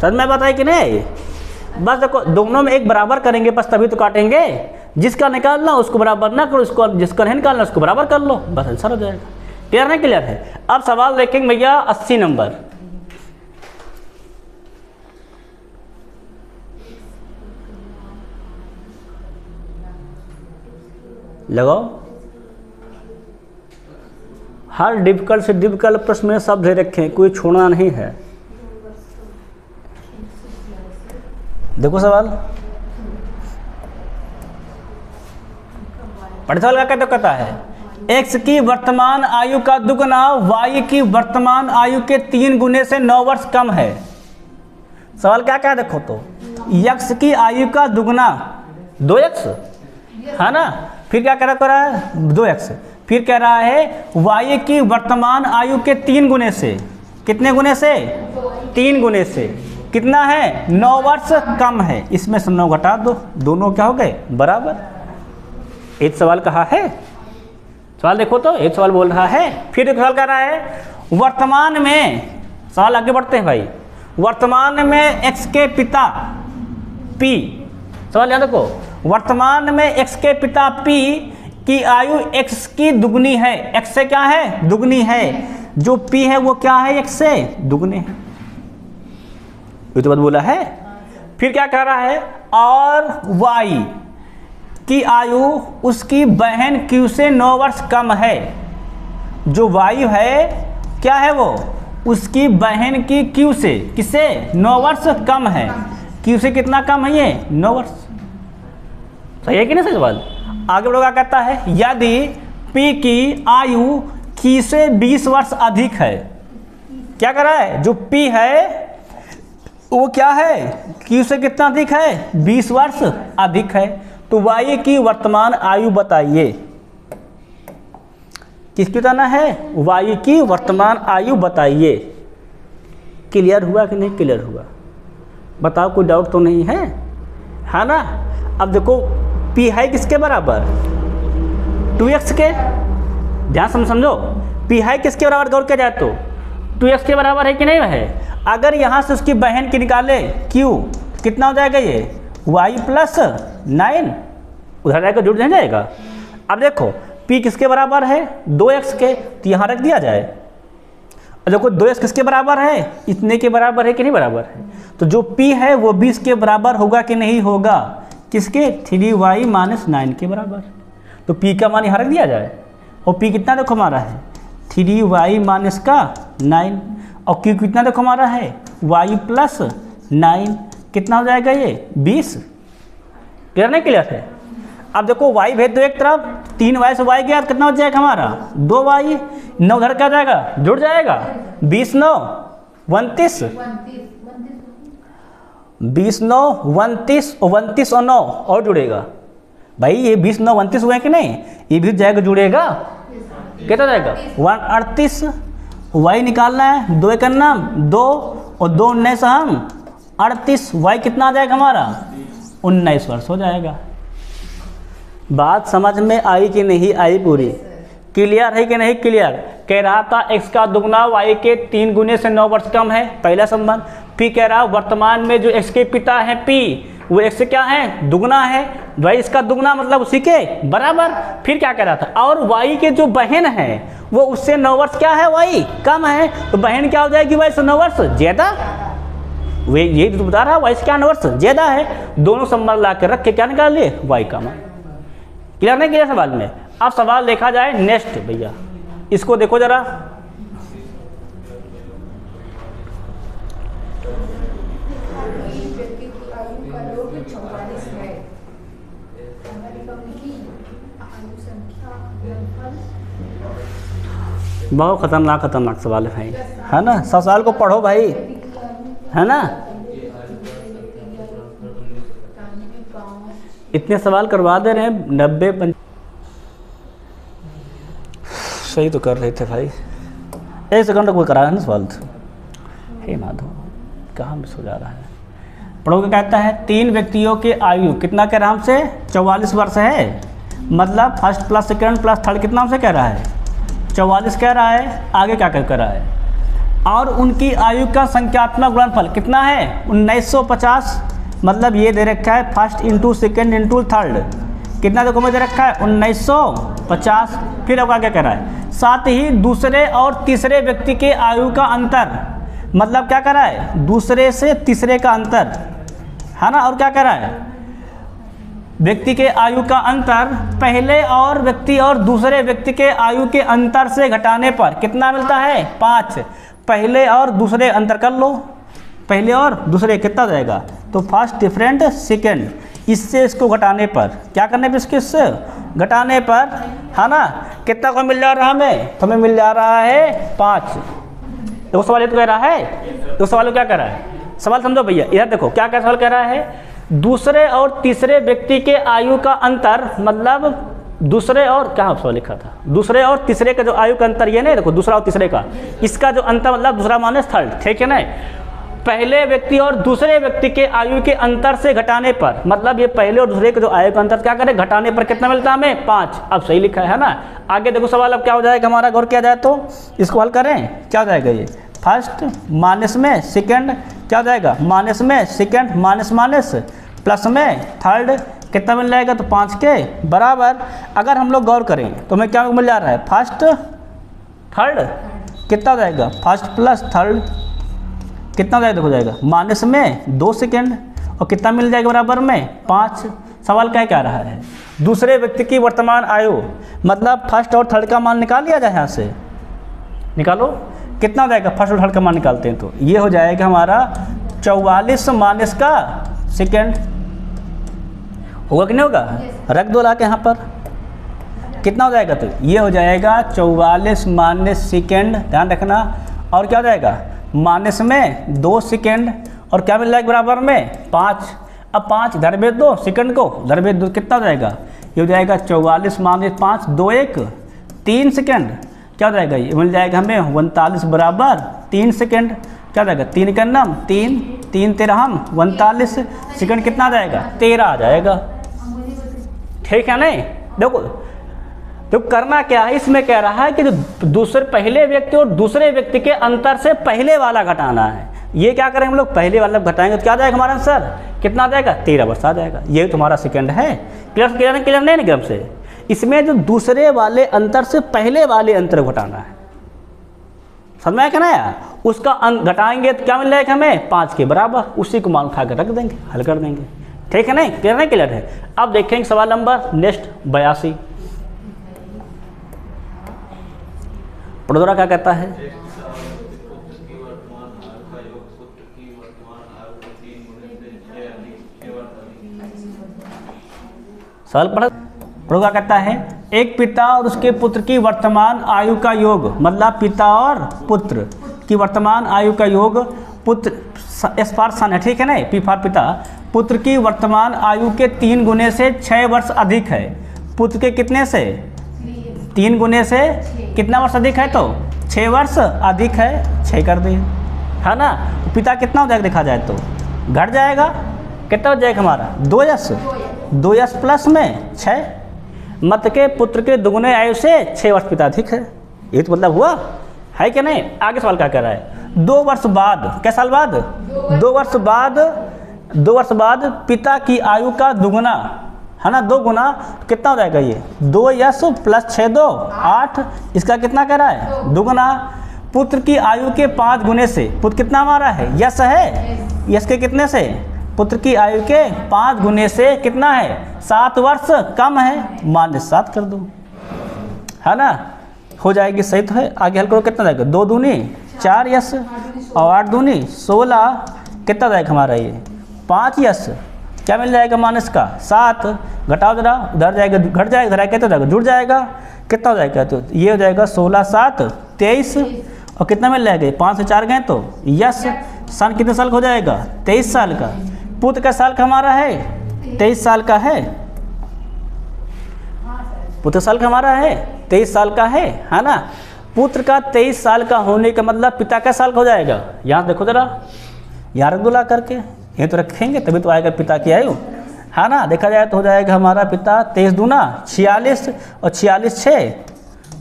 समझ में बताए कि नहीं। बस देखो दोनों में एक बराबर करेंगे बस तभी तो काटेंगे। जिसका निकालना उसको बराबर ना करो, उसको जिसका नहीं निकालना उसको बराबर कर लो, बस आंसर हो जाएगा। क्लियर है, क्लियर है। अब सवाल देखेंगे भैया 80 नंबर, लगाओ। हर डिफिकल्ट से डिफिकल्ट प्रश्न में सब दे रखे हैं, कोई छोड़ना नहीं है। देखो सवाल, पढ़े सवाल क्या कहता है, x की वर्तमान आयु का दुगना y की वर्तमान आयु के 3 गुने से 9 वर्ष कम है। सवाल क्या क्या देखो तो, x की आयु का दुगना 2x है ना, फिर क्या कह रहा है 2x, फिर कह रहा है y की वर्तमान आयु के 3 गुने से, कितने गुने से 3 गुने से, कितना है 9 वर्ष कम है। इसमें से 9 घटा दो, दोनों क्या हो गए बराबर। एक सवाल कहा है, सवाल देखो तो एक सवाल बोल रहा है, फिर एक सवाल कह रहा है वर्तमान में, सवाल आगे बढ़ते हैं भाई, वर्तमान में x के पिता p, सवाल याद रखो, वर्तमान में x के पिता p की आयु x की दुगनी है, x से क्या है दुगनी है, जो p है वो क्या है x से दुगने है, ये तो बात बोला है। फिर क्या कह रहा है, और y की आयु उसकी बहन q से 9 वर्ष कम है, जो y है क्या है वो उसकी बहन की q से किससे 9 वर्ष कम है, q से कितना कम है ये 9 वर्ष। सही है कि नहीं सवाल। आगे बढ़ो क्या कहता है, यदि p की आयु q से 20 वर्ष अधिक है, क्या कर रहा है जो p है वो क्या है q से कितना अधिक है 20 वर्ष अधिक है, तो y की वर्तमान आयु बताइए। किसकी बताना है, y की वर्तमान आयु बताइए। क्लियर हुआ कि नहीं क्लियर हुआ, बताओ, कोई डाउट तो नहीं है ना। अब देखो p है किसके बराबर 2x के, ध्यान समझो, p है किसके बराबर गौर किया जाए तो 2x के बराबर है कि नहीं है। अगर यहाँ से उसकी बहन की निकाले q, कितना हो जाएगा ये y प्लस 9, उधर जाएगा जुड़ नहीं जाएगा। अब देखो p किसके बराबर है 2x के, तो यहाँ रख दिया जाए। अब देखो 2x किसके बराबर है, इतने के बराबर है कि नहीं बराबर है, तो जो p है वो 20 के बराबर होगा कि नहीं होगा, किसके 3y माइनस 9 के बराबर। तो p का मान यहाँ रख दिया जाए, और p कितना देखो हमारा है 3y माइनस का 9, और q कितना देखो हमारा है y प्लस 9, कितना हो जाएगा ये 20। क्लियर नहीं क्लियर है। अब देखो y भेज दो एक तरफ, 3y से y गया कितना हो जाएगा हमारा 2y, 9 उधर क्या जाएगा जुड़ जाएगा, 20 9 29, 20 9 29, और 29 और 9 और जुड़ेगा भाई, ये 20 9 29 हुए कि नहीं, ये भी जाएगा जुड़ेगा, कितना जाएगा 138। y निकालना है, 2 करना 2 और 2 19 हम 38, y कितना आ जाएगा हमारा 19 वर्ष हो जाएगा। बात समझ में आई कि नहीं आई पूरी, क्लियर है कि नहीं क्लियर। कह रहा था x का दुगना y के 3 गुने से 9 वर्ष कम है, पहला संबंध। फिर कह रहा वर्तमान में जो x के पिता है p, वो x से क्या है दुगना है, भाई इसका दुगना मतलब उसी के बराबर। फिर क्या कह रहा था, और y के जो बहन है वो उससे 9 वर्ष क्या है y कम है, तो बहन क्या हो जाएगी y से 9 वर्ष ज़्यादा। वे यही तो बता रहा है, वाई स्क्वायर इनवर्स ज़्यादा है। दोनों संबंध ला के रख के क्या निकाल लिए, वाई का मान। क्लियर नहीं क्लियर सवाल में? अब सवाल देखा जाए नेक्स्ट भैया, इसको देखो जरा। बहुत खतरनाक सवाल है भाई, है ना? सवाल को पढ़ो भाई, है ना? इतने सवाल करवा दे रहे हैं, 90 सही तो कर रहे थे भाई। 1 सेकंड कोई करा है ना सवाल तो। हे माधव कहाँ मिस हो जा रहा है? पढ़ोगे, कहता है 3 व्यक्तियों के आयु कितना कह रहा है हमसे, 44 वर्ष है। मतलब first plus second plus third कितना हमसे कह रहा है, 44 कह रहा है। आगे क्या कह रहा है, और उनकी आयु का संख्यात्मक गुणनफल कितना है, 1950। मतलब ये दे रखा है first into second into third, कितना देखो में दे रखा है 1950। फिर अब क्या कह रहा है, साथ ही दूसरे और तीसरे व्यक्ति के आयु का अंतर, मतलब क्या कर रहा है, दूसरे से तीसरे का अंतर, है ना? और क्या कर रहा है, व्यक्ति के आयु का अंतर पहले और व्यक्ति और दूसरे व्यक्ति के आयु के अंतर से घटाने पर कितना मिलता है, 5। पहले और दूसरे अंतर कर लो, पहले और दूसरे कितना जाएगा, तो फर्स्ट डिफरेंट सेकेंड, इससे इसको घटाने पर, क्या करने पर, इससे घटाने पर, है ना? कितना को मिल जा रहा है हमें, तो हमें मिल जा रहा है 5। तो सवाल ये तो कह रहा है, तो सवाल क्या कह रहा है, सवाल समझो भैया। इधर देखो क्या क्या सवाल कह रहा है, दूसरे और तीसरे व्यक्ति के आयु का अंतर, मतलब दूसरे और क्या सवाल लिखा था, दूसरे और तीसरे का जो आयु का अंतर, ये नहीं देखो दूसरा और तीसरे का, इसका जो अंतर मतलब दूसरा माइनस थर्ड, ठीक है ना? पहले व्यक्ति और दूसरे व्यक्ति के आयु के अंतर से घटाने पर, मतलब ये पहले और दूसरे के जो आयु का अंतर क्या करें, घटाने पर कितना मिलता है हमें, 5। अब सही लिखा है ना? आगे देखो सवाल अब क्या हो जाएगा हमारा, गौर किया जाए तो इसको हल करें, क्या हो जाएगा ये, फर्स्ट माइनस में सेकंड, क्या हो जाएगा, माइनस में सेकंड माइनस माइनस प्लस में थर्ड, कितना मिल जाएगा, तो 5 के बराबर। अगर हम लोग गौर करें तो हमें क्या मिल जा रहा है, फर्स्ट थर्ड, कितना हो जाएगा, फर्स्ट प्लस थर्ड कितना हो जाएगा, हो जाएगा माइनस में 2 सेकेंड, और कितना मिल जाएगा बराबर में 5। सवाल क्या रहा है, दूसरे व्यक्ति की वर्तमान आयु, मतलब फर्स्ट और थर्ड का मान निकाल लिया जाए, यहाँ से निकालो, कितना हो जाएगा, फर्स्ट और थर्ड का मान निकालते हैं तो ये हो जाएगा हमारा 44 माइनस का सेकेंड, होगा कि नहीं होगा, रख दो ला के यहाँ पर, कितना हो जाएगा, तो ये हो जाएगा 44 माइनस सेकेंड, ध्यान रखना, और क्या हो जाएगा, माइनस में 2 सेकेंड, और क्या मिल जाएगा बराबर में 5। अब 5 इधर भेज दो, सेकंड को इधर भेज दो, कितना हो जाएगा, ये हो जाएगा 44 माइनस 5, 2 1 3 सेकेंड, क्या हो जाएगा, ये मिल जाएगा हमें 39 बराबर 3 सेकेंड, क्या हो जाएगा, 3 का नाम 3 3 13 39 सेकेंड, कितना आ जाएगा, 13 आ जाएगा, ठीक है नहीं? देखो तो करना क्या है, इसमें कह रहा है कि जो दूसरे पहले व्यक्ति और दूसरे व्यक्ति के अंतर से पहले वाला घटाना है। ये क्या करें हम लोग, पहले वाला घटाएंगे तो क्या आ जाएगा हमारा आंसर, कितना आ जाएगा, 13 वर्ष आ जाएगा। ये तुम्हारा सेकंड है, क्लियर क्लियर नहीं निगम से। इसमें जो दूसरे वाले अंतर से पहले वाले अंतर घटाना है, समझ में आया क्या ना यार? उसका घटाएंगे तो क्या मिल जाएगा हमें, 5 के बराबर, उसी को मान उठा कर रख देंगे, हल कर देंगे, ठीक है नहीं? क्लियर नहीं क्लियर है? अब देखेंगे सवाल नंबर नेक्स्ट 82, पढ़ोरा क्या कहता है, सवाल पढ़ो क्या कहता है, एक पिता और उसके पुत्र की वर्तमान आयु का योग, मतलब पिता और पुत्र की वर्तमान आयु का योग, पुत्र एस फॉर सन है, ठीक है ना, पी फॉर पिता, पुत्र की वर्तमान आयु के 3 गुने से 6 वर्ष अधिक है। पुत्र के कितने से, 3 गुने से कितना वर्ष अधिक है, तो 6 वर्ष अधिक है, 6 कर दिए, है ना? पिता कितना हो जाएगा देखा जाए तो, घट जाएगा, कितना हो जाएगा हमारा 2 प्लस में 6, मत के पुत्र के दुगुने आयु से 6 वर्ष पिता अधिक है। ये तो मतलब हुआ है कि नहीं? आगे सवाल क्या कर रहा है, 2 वर्ष बाद, क्या साल बाद, 2 वर्ष बाद पिता की आयु का दुगुना, है ना, 2 गुना, कितना हो जाएगा ये 2 यस प्लस 6 2 8, इसका कितना कह रहा है दुगुना। पुत्र की आयु के 5 गुने से, पुत्र कितना हमारा है, यश है, यश के कितने से, पुत्र की आयु के 5 गुने से कितना है, 7 वर्ष कम है, -7 कर दो, है ना, हो जाएगी, सही तो है। आगे हल करो, कितना जाएगा, 2 दूनी 4 यश और 8 दूनी 16, कितना जाएगा हमारा ये 5 यश, क्या मिल जाएगा माइनस का 7, घटाओ जरा, उधर जाएगा घट जाएगा, इधर कितना जाएगा जुड़ जाएगा, कितना हो जाएगा, तो ये हो जाएगा 16 7 23, और कितना मिल जाएगा, 5 से 4 गए तो यश, सन कितने साल का हो जाएगा, 23 साल का, पुत्र का साल का हमारा है 23 साल का है, पुत्र साल का हमारा है 23 साल का है ना। पुत्र का 23 साल का होने का मतलब पिता का साल का हो जाएगा, यहाँ देखो जरा, यहाँ रख दो ला करके, ये तो रखेंगे तभी तो आएगा पिता की आयु, है ना। देखा जाए तो हो जाएगा हमारा पिता 23 दूना 46 और 46 6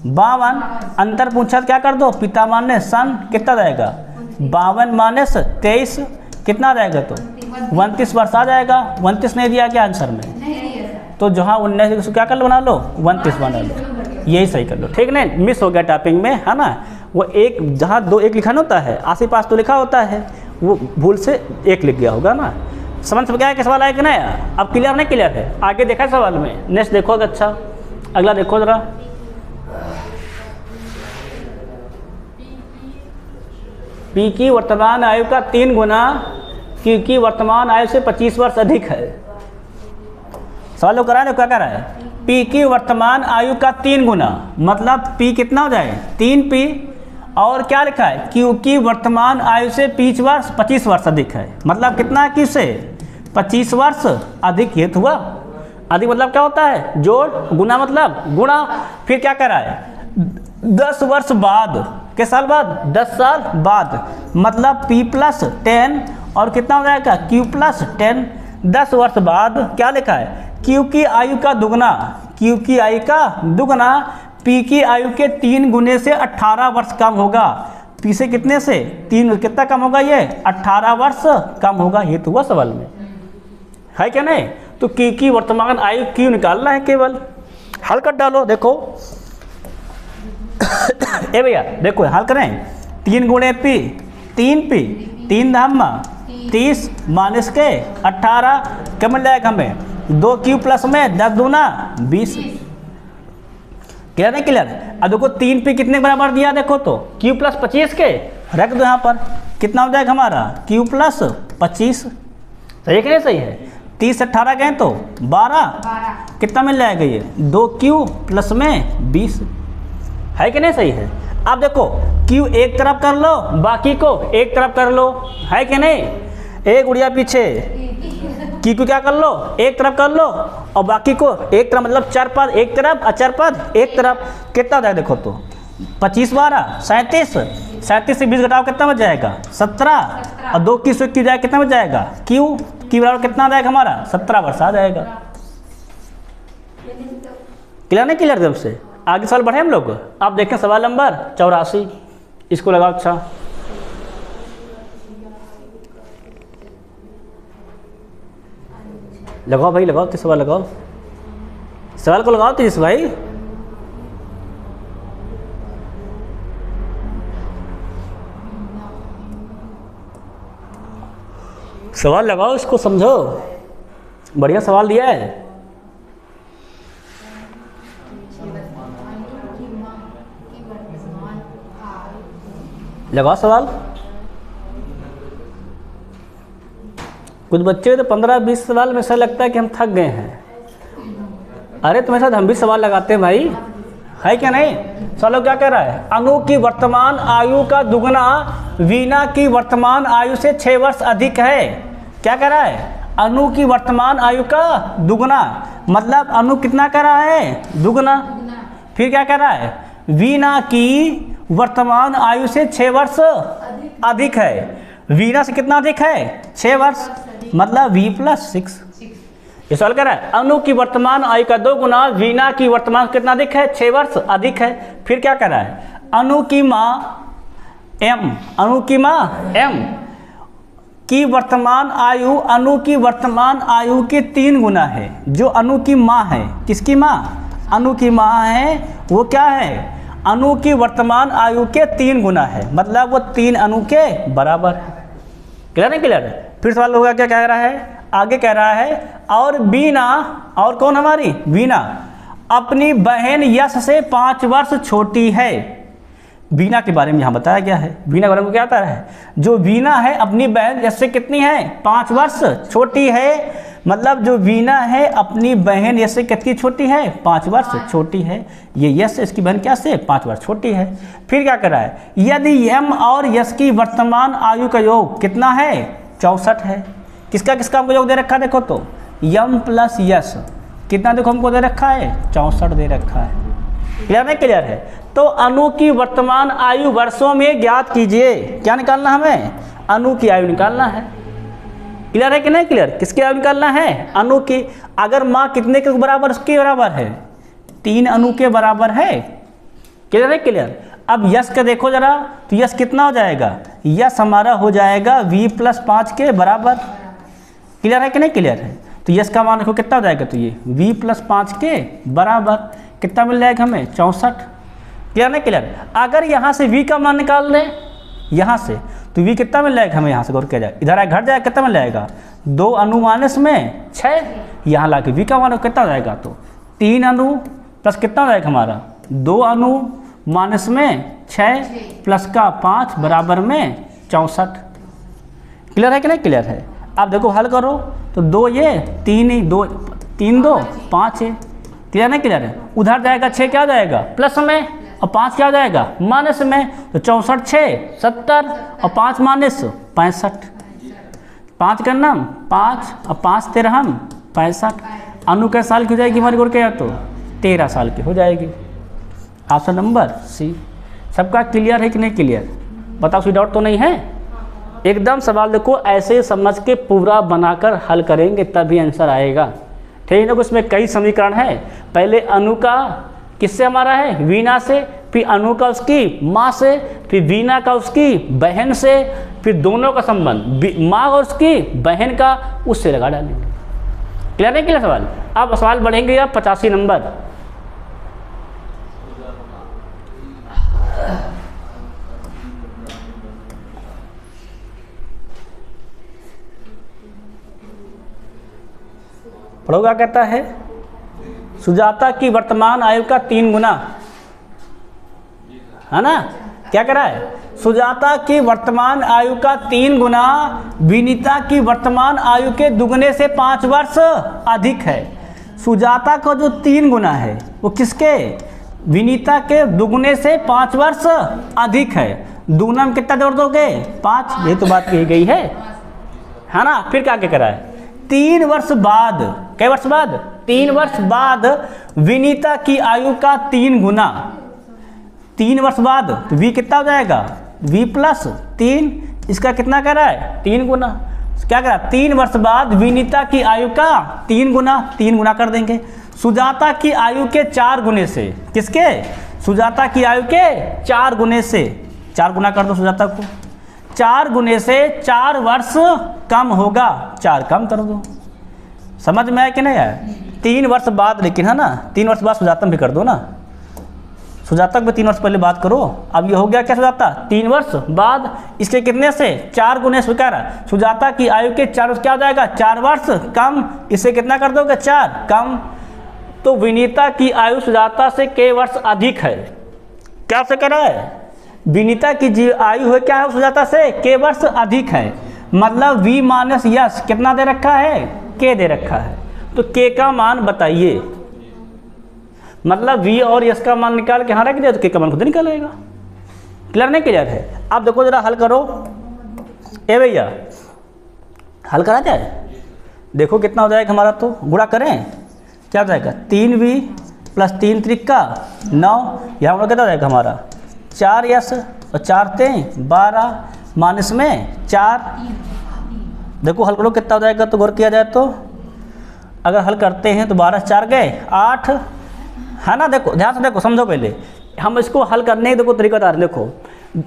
52, अंतर पूछा क्या कर दो, पिता माने सन कितना जाएगा 52 माइनस 23 कितना आ जाएगा, तो 29 वर्ष आ जाएगा। 29 नहीं दिया क्या आंसर में, तो जहाँ 19 क्या कर लो, बना लो 29 बना लो, यही सही कर लो, ठीक नहीं, मिस हो गया टाइपिंग में, है ना। वो एक जहाँ 2 1 लिखा होता है, आस पास तो लिखा होता है, वो भूल से 1 लिख गया होगा ना। समझ में क्या है कि सवाल आया कि नहीं, अब क्लियर नहीं क्लियर है, आगे देखा है सवाल में, नेक्स्ट देखो, अच्छा अगला देखो जरा, पी की वर्तमान आयु का 3 गुना क्यू की वर्तमान आयु से 25 वर्ष अधिक है। सवाल लोग करा है, क्या करा है, पी की वर्तमान आयु का 3 गुना, मतलब पी कितना हो जाए 3p, और क्या लिखा है, क्यू की वर्तमान आयु से 25 वर्ष अधिक है, मतलब कितना है, क्यू से 25 वर्ष अधिक, ये हुआ अधिक मतलब क्या होता है, जोड़, गुना मतलब गुणा, फिर क्या करा है 10 वर्ष बाद, के साल बाद 10 साल बाद, मतलब p + 10 और कितना हो जाएगा q + 10, 10 वर्ष बाद क्या लिखा है, q की आयु का दुगना, q की आयु का दुगना p की आयु के 3 गुने से 18 वर्ष कम होगा, p से कितने से 3, कितना कम होगा ये 18 वर्ष कम होगा, ये तो हुआ सवाल में, है क्या नहीं। तो q की वर्तमान आयु q निकालना है, केवल हल कर डालो, देखो ए भैया देखो हल करें, 3 गुणे p 3p 3 धामा 30 माइनस के 18, क्या मिल जाएगा हमें 2q प्लस में 10 दूना 20, क्लियर नहीं क्लियर। अब देखो 3p कितने बराबर दिया, देखो तो q + 25 के रख दो यहाँ पर, कितना हो जाएगा हमारा q + 25, सही है कि नहीं सही है, 30 से 18 गए तो 12, कितना मिल जाएगा ये 2q प्लस में 20, है कि नहीं सही है। अब देखो q एक तरफ कर लो, बाकी को एक तरफ कर लो, है कि नहीं, एक गुड़िया पीछे, q को क्या कर लो एक तरफ कर लो, और बाकी को एक तरफ, मतलब चर पद एक तरफ, अचर पद एक तरफ, कितना जाएगा देखो तो 25 12 37, 37 से 20 घटाओ कितना बच जाएगा 17, और 2 की से की जाए कितना बच जाएगा q की बराबर कितना आ जाएगा हमारा 17 वर्ष आ जाएगा। क्लियर नहीं क्लियर, जब से आगे सवाल बढ़े हम लोग। आप देखें सवाल नंबर 84, इसको लगाओ, अच्छा लगाओ भाई, लगाओ तो सवाल लगाओ, सवाल को लगाओ तेज भाई, सवाल लगाओ, इसको समझो, बढ़िया सवाल दिया है, लगाओ सवाल। कुछ बच्चे तो 15-20 सवाल में ऐसा लगता है कि हम थक गए हैं, अरे तुम्हारे साथ हम भी सवाल लगाते हैं भाई, है क्या नहीं। चलो क्या कह रहा है, अनु की वर्तमान आयु का दुगना वीना की वर्तमान आयु से 6 वर्ष अधिक है। क्या कह रहा है, अनु की वर्तमान आयु का दुगना, मतलब अनु कितना कर रहा है दुगना, फिर क्या कह रहा है वीना की वर्तमान आयु से 6 वर्ष अधिक है, वीना से कितना अधिक है 6 वर्ष, मतलब v + 6। ये सवाल कह रहा है अनु की वर्तमान आयु का 2 गुना वीना की वर्तमान कितना अधिक है 6 वर्ष अधिक है। फिर क्या कह रहा है अनु की माँ m, अनु की माँ m की वर्तमान आयु अनु की वर्तमान आयु के 3 गुना है। जो अनु की माँ है, किसकी माँ, अनु की माँ है, वो क्या है अणु की वर्तमान आयु के 3 गुना है, मतलब वो 3 अणु के बराबर है। क्लियर है? क्लियर है? फिर सवाल होगा क्या कह रहा है, आगे कह रहा है और वीना, और कौन हमारी वीना, अपनी बहन यश से 5 वर्ष छोटी है। वीना के बारे में यहाँ बताया गया है। वीना के बारे में क्या आता है, जो वीना है अपनी बहन यश से कितनी है, 5 वर्ष छोटी है। मतलब जो वीना है अपनी बहन यश से कितनी छोटी है, 5 वर्ष छोटी है। ये यश इसकी बहन क्या से 5 वर्ष छोटी है। फिर क्या कर रहा है, यदि यम और यश की वर्तमान आयु का योग कितना है, 64 है। किसका किसका हमको योग दे रखा है, देखो तो यम प्लस यश कितना देखो हमको दे रखा है, 64 दे रखा है। क्लियर नहीं? क्लियर है? तो अणु की वर्तमान आयु वर्षों में ज्ञात कीजिए। क्या निकालना हमें, अणु की आयु निकालना है। क्लियर है कि नहीं? क्लियर, किसकी आयु निकालना है, अणु की। अगर माँ कितने के बराबर, उसके बराबर है, 3 अणु के बराबर है। क्लियर है? क्लियर। अब यश का देखो जरा, तो यश कितना हो जाएगा, यश हमारा हो जाएगा v + 5 के बराबर। क्लियर है कि नहीं? क्लियर है। तो यश का मान देखो कितना हो जाएगा, तो ये v + 5 के बराबर कितना मिल जाएगा हमें, 64। क्लियर नहीं? क्लियर। अगर यहाँ से v का मान निकाल लें यहाँ से, तो v कितना मिल जाएगा हमें, यहाँ से गौर किया जाए, इधर घट जाएगा, कितना मिल जाएगा, 2 अणु माइनस में 6। यहाँ ला के v का मान कितना हो जाएगा, तो 3 अणु प्लस कितना हो जाएगा हमारा, 2 अणु माइनस में 6 प्लस का 5 बराबर में 64। क्लियर है कि नहीं? क्लियर है। आप देखो हल करो तो 2 ये 3 ही 2 3 2 5 है। क्लियर नहीं? क्लियर है। उधर जाएगा 6 क्या जाएगा प्लस में, और 5 क्या जाएगा माइनस में, तो 64 6 70 और 5 माइनस 65। 5 का नाम 5 और 5 13 65। अणु के साल की हो जाएगी हमारी, गोर क्या तो 13 साल की हो जाएगी। Option number C. सबका क्लियर है कि नहीं क्लियर, बताओ, कोई डाउट तो नहीं है? एकदम सवाल देखो ऐसे समझ के पूरा बनाकर हल करेंगे तभी आंसर आएगा। ठीक है ना? उसमें कई समीकरण है। पहले अणु का किससे हमारा है, वीना से, फिर अणु का उसकी माँ से, फिर वीना का उसकी बहन से, फिर दोनों का संबंध माँ और उसकी बहन का उससे लगा डालेंगे। क्लियर नहीं? क्लियर सवाल। अब सवाल बढ़ेंगे आप 85 नंबर। पढ़ो क्या कहता है, सुजाता की वर्तमान आयु का 3 गुना, है ना? क्या कह रहा है, सुजाता की वर्तमान आयु का 3 गुना विनीता की वर्तमान आयु के दुगने से 5 वर्ष अधिक है। सुजाता का जो 3 गुना है वो किसके, विनीता के दुगने से 5 वर्ष अधिक है। दुगना में कितना जोड़ दोगे, 5। ये तो बात कही गई है ना? फिर क्या क्या करा है, 3 वर्ष बाद, कई वर्ष बाद, 3 वर्ष बाद विनीता की आयु का 3 गुना। 3 वर्ष बाद तो v कितना हो जाएगा, v + 3, इसका कितना कह रहा है, 3 गुना। क्या कह रहा है, 3 वर्ष बाद विनीता की आयु का 3 गुना, 3 गुना कर देंगे। सुजाता की आयु के 4 गुने से, किसके, सुजाता की आयु के 4 गुने से, 4 गुना कर दो सुजाता को, 4 गुने से 4 वर्ष कम होगा, 4 कम कर दो। समझ में आया कि नहीं आया? 3 वर्ष बाद, लेकिन है ना, 3 वर्ष बाद सुजाता भी कर दो ना, सुजाता भी 3 वर्ष पहले बात करो। अब ये हो गया क्या सुजाता, 3 वर्ष बाद, इसके कितने से 4 गुने स्वीकार, सुजाता की आयु के 4 क्या हो जाएगा, 4 वर्ष कम, इससे कितना कर दोगे, 4 कम। तो विनीता की आयु सुजाता से के वर्ष अधिक है। क्या से करा है, विनीता की जी आयु है क्या है, सुजाता से के वर्ष अधिक है। मतलब v माइनस यश कितना दे रखा है, के दे रखा है। तो के का मान बताइए, मतलब v और यश का मान निकाल के यहाँ रख दिया तो के का मान खुद निकालेगा। क्लियर नहीं? क्लियर है। अब देखो जरा हल करो, ए भैया हल करा जाए, देखो कितना हो जाएगा हमारा, तो गुणा करें, क्या हो जाएगा, 3v + 3 त्रिका 9, यहाँ पर कितना हो जाएगा हमारा, 4 यश और 4 3 12 माइनस में 4। देखो हल करो कितना हो जाएगा, तो गौर किया जाए तो अगर हल करते हैं तो 12 4 गए 8, है ना? देखो ध्यान से देखो, समझो पहले हम इसको हल करने देखो तरीका बता रहे। देखो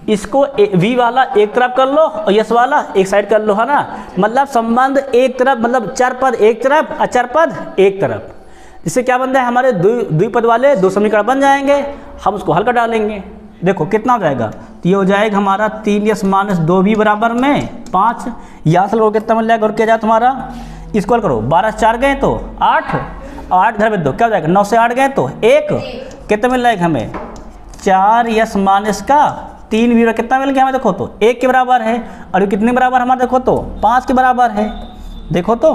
इसको v वाला एक तरफ कर लो और यश वाला एक साइड कर लो, है ना? मतलब संबंध एक तरफ, मतलब चर पद एक तरफ, अचर पद एक तरफ। इससे क्या बन जाए, हमारे द्विपद वाले दो समीकरण बन जाएंगे, हम उसको हल कर डालेंगे। देखो कितना हो जाएगा, तो ये हो जाएगा हमारा 3s माइनस 2b बराबर में 5। यहाँ से लोग कितना मिल जाएगा और क्या जाए तुम्हारा, इसको हल करो, 12 4 गए तो 8 और 8 घर में 2 क्या हो जाएगा, 9 से 8 गए तो 1, कितना मिल जाएगा हमें 4s माइनस का 3b कितना मिल गया हमें, देखो तो 1 के बराबर है, और ये कितने बराबर हमारा, देखो तो 5 के बराबर है, देखो तो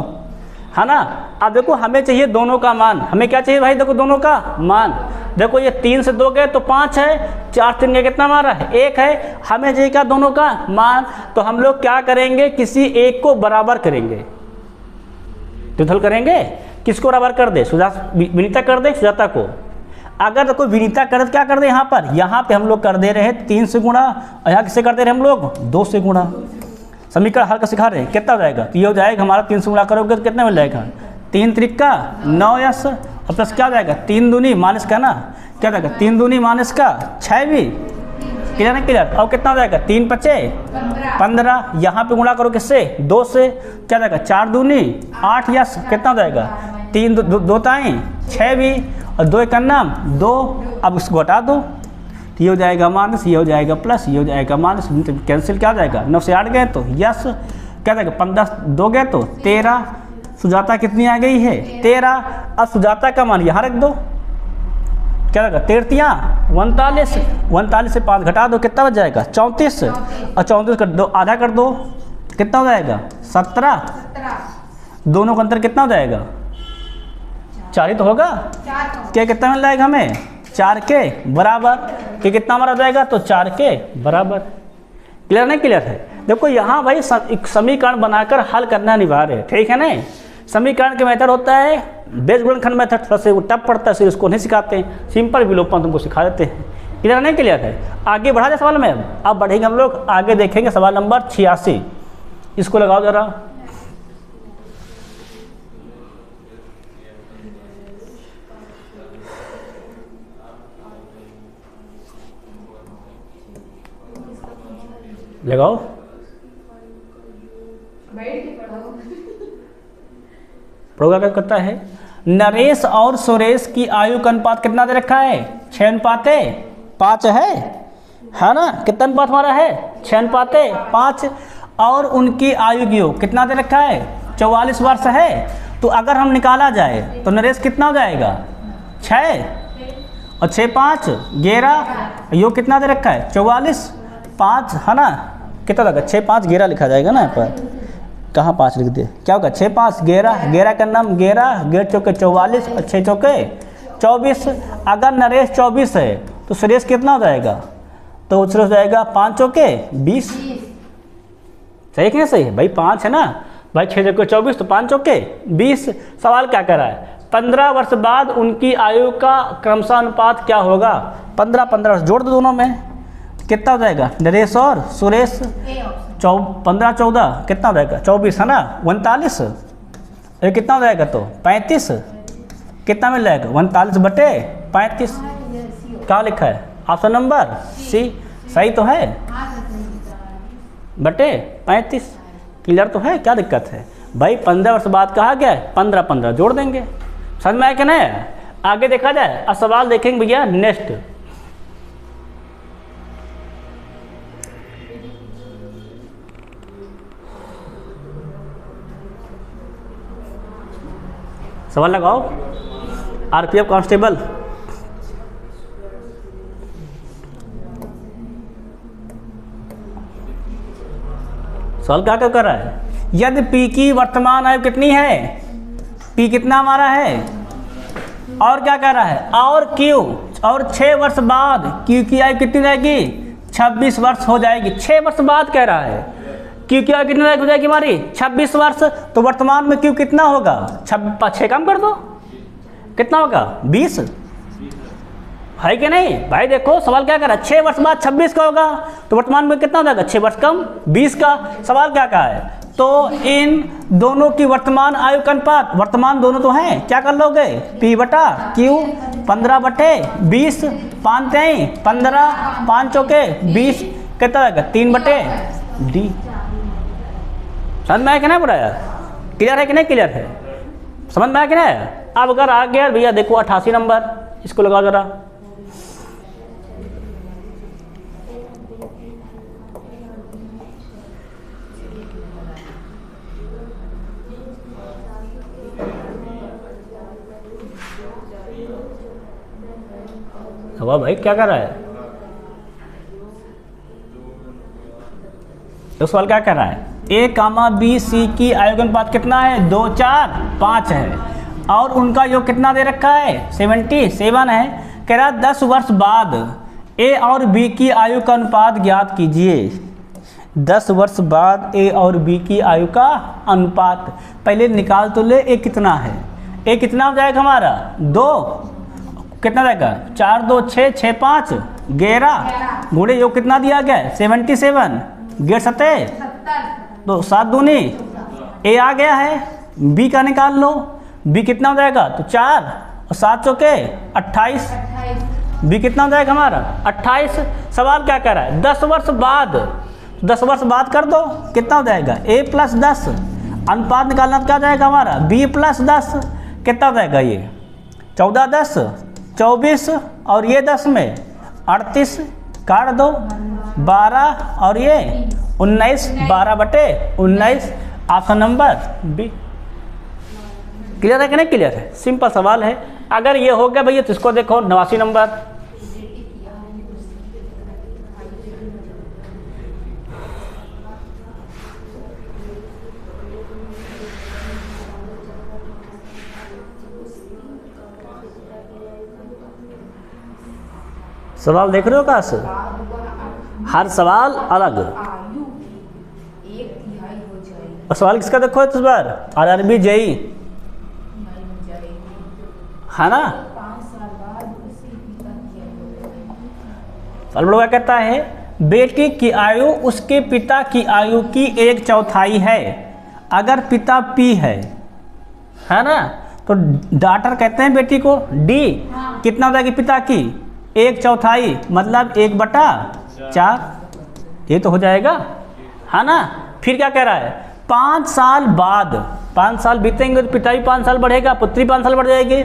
है ना। अब देखो हमें चाहिए दोनों का मान, हमें क्या चाहिए भाई, देखो दोनों का मान। देखो ये 3 से 2 गए तो 5 है, 4 3 गए कितना हमारा है 1 है, हमें चाहिए क्या दोनों का मान। तो हम लोग क्या करेंगे, किसी एक को बराबर करेंगे, तो हल करेंगे, किसको बराबर कर दे, विनीता कर दे सुजाता को। अगर कोई विनीता कर क्या कर दे, यहाँ पे हम लोग कर दे रहे हैं 3 से गुणा, और यहाँ किससे कर दे रहे हैं हम लोग 2 से गुणा। समीकरण हल का सिखा रहे हैं, कितना हो जाएगा, तो ये हो जाएगा हमारा 3 से गुणा करोगे तो कितना मिल जाएगा 3 त्रिका 9s, और प्लस क्या हो जाएगा 3 दूनी माइनस का ना, क्या हो जाएगा 3 दूनी माइनस का 6 भी, क्लियर ना क्लियर। और कितना हो जाएगा 3 5 15, यहाँ पे गुणा करो किससे 2 से, क्या हो जाएगा 4 दूनी 8 यस, कितना हो जाएगा 3 2 ताई 6 भी, और 2 का नाम 2। अब इसको हटा दो, तो ये हो जाएगा माइनस, ये हो जाएगा प्लस, ये हो जाएगा माइनस, कैंसिल क्या हो जाएगा 9 से 8 गए तो यस, क्या हो जाएगा 15 2 गए तो 13। सुजाता कितनी आ गई है 13। अब सुजाता का मान यहाँ रख दो, क्या होगा 13 39, 39 से 5 घटा दो कितना बच जाएगा 34, और 34 कर दो आधा कर दो कितना हो जाएगा 17। दोनों का अंतर कितना हो जाएगा 4 ही तो होगा, क्या कितना मिल जाएगा हमें 4 के बराबर, कि कितना हमारा हो जाएगा तो 4 के बराबर। क्लियर नहीं क्लियर है। देखो यहाँ भाई समीकरण बनाकर हल करना अनिवार्य है, ठीक है ना। समीकरण के मेथड होता है बीजगुणनखंड मेथड, थोड़ा सा टफ पड़ता है, इसलिए उसको नहीं सिखाते हैं, सिंपल विलोपन तुमको सिखा देते हैं। क्लियर नहीं क्लियर है। आगे बढ़ा जाए सवाल में, अब बढ़ेंगे हम लोग, आगे देखेंगे सवाल नंबर 86, इसको लगाओ जरा। लगाओ, प्रोग्राम क्या करता है, नरेश और सुरेश की आयु का अनुपात कितना दे रखा है 6:5 है ना। कितना अनुपात हमारा है 6:5, और उनकी आयु की कितना दे रखा है 44 वर्ष है। तो अगर हम निकाला जाए तो नरेश कितना हो जाएगा 6 और 6 5 11, यो कितना दे रखा है 44 5 है ना, कितना लगा 6 5 11 लिखा जाएगा ना, यहाँ पर कहाँ 5 लिख दे, क्या होगा 6 5 11, 11 का नाम 11, 11 चौके 44 और 6 चौके 24। अगर नरेश 24 है तो सुरेश कितना हो जाएगा, तो सुरेश हो जाएगा 5 चौके 20। सही कि नहीं सही है भाई, 5 है ना भाई, 6 चौके 24 तो 5 चौके 20। सवाल क्या कर रहा है 15 वर्ष बाद उनकी आयु का क्रमशः अनुपात क्या होगा, 15 वर्ष जोड़ दो दोनों में, कितना हो जाएगा नरेश और सुरेश 15 14 कितना हो जाएगा 24 है ना 39, ये कितना हो जाएगा तो 35, कितना मिल जाएगा 39/35। क्या लिखा है ऑप्शन नंबर सी, सही तो है बटे 35। क्लियर तो है, क्या दिक्कत है भाई, 15 वर्ष बाद कहा गया है 15 जोड़ देंगे, समझ में आया क्या नहीं। आगे देखा जाए, अब सवाल देखेंगे भैया नेक्स्ट। सवाल लगाओ, आरपीएफ कांस्टेबल। सवाल क्या क्या कर रहा है, यदि पी की वर्तमान आयु कितनी है, पी कितना हमारा है, और क्या कह रहा है, और क्यू, और 6 वर्ष बाद क्यू की आयु कितनी रहेगी 26 वर्ष हो जाएगी। 6 वर्ष बाद कह रहा है क्यू की आयु कितनी हो जाएगी हमारी 26 वर्ष, तो वर्तमान में क्यू कितना होगा 6 कम कर दो कितना होगा 20, है कि नहीं भाई। देखो सवाल क्या कर रहा है, 6 वर्ष बाद 26 का होगा, तो वर्तमान में कितना हो जाएगा 6 वर्ष कम 20 का। सवाल क्या कहा है, तो इन दोनों की वर्तमान आयु का अनुपात, वर्तमान दोनों तो हैं, क्या कर लोगे P बटा Q 15/20, 5 3 15, 5 चौके 20, कितना जाएगा 3/D। समझ में आया कि नहीं बुरा यार, क्लियर है कि नहीं क्लियर है, समझ में आया कि नहीं। अब अगर आ गया भैया देखो 88 नंबर, इसको लगाओ जरा। वाह भाई क्या कर रहा है? तो सवाल क्या कर रहा है? ए कामा बी सी की आयु का अनुपात कितना है? 2 4 5 है और उनका योग कितना दे रखा है? 77 है। कह रहा 10 वर्ष बाद ए और बी की आयु का अनुपात ज्ञात कीजिए। 10 वर्ष बाद ए और बी की आयु का अनुपात पहले निकाल तो ले। ए कितना है? ए कितना हो जाएगा हमारा? 2 कितना जाएगा? 4 2 6 6 5 11 गुणे योग कितना दिया गया है? 77 गेट 70 तो 7 दूनी ए आ गया है। बी का निकाल लो। बी कितना हो जाएगा? तो 4 और 7 चौके 28। बी कितना हो जाएगा हमारा? 28। सवाल क्या कह रहा है? 10 वर्ष बाद, 10 वर्ष बाद कर दो कितना हो जाएगा? a प्लस 10 अनुपात निकालना तो क्या जाएगा हमारा? b प्लस 10 कितना हो जाएगा? ये 14 10 24 और ये 10 में 38 काट दो 12 और ये 19 12/19 ऑप्शन नंबर बी। क्लियर है कि नहीं क्लियर है? सिंपल सवाल है। अगर ये हो गया भैया तो इसको देखो 89 नंबर। सवाल देख रहे हो का? हर सवाल अलग। और सवाल किसका देखो इस बार? आरआरबी जेई है ना। सवाल बड़ा कहता है बेटी की आयु उसके पिता की आयु की 1/4 है। अगर पिता पी है ना, तो डॉटर कहते हैं बेटी को डी। कितना हो जाएगी पिता की? 1/4 मतलब 1/4 ये तो हो जाएगा है ना। फिर क्या कह रहा है? 5 साल बाद, 5 साल बीतेंगे तो पिता भी 5 साल बढ़ेगा, पुत्री 5 साल बढ़ जाएगी।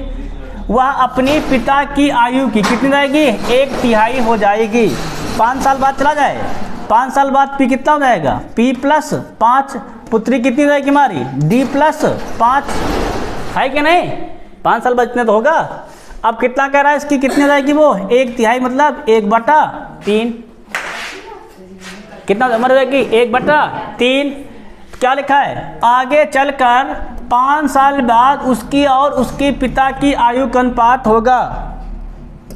वह अपनी पिता की आयु की कितनी जाएगी? 1/3 हो जाएगी। 5 साल बाद चला जाए, 5 साल बाद पी कितना हो जाएगा? p प्लस 5 पुत्री कितनी हो जाएगी हमारी? d प्लस 5 है कि नहीं? 5 साल बाद इतने तो होगा। अब कितना कह रहा है इसकी कितनी जाएगी? वो 1/3 मतलब 1/3 कितना मर जाएगी? 1/3। क्या लिखा है? आगे चलकर 5 साल बाद उसकी और उसके पिता की आयु का अनुपात होगा।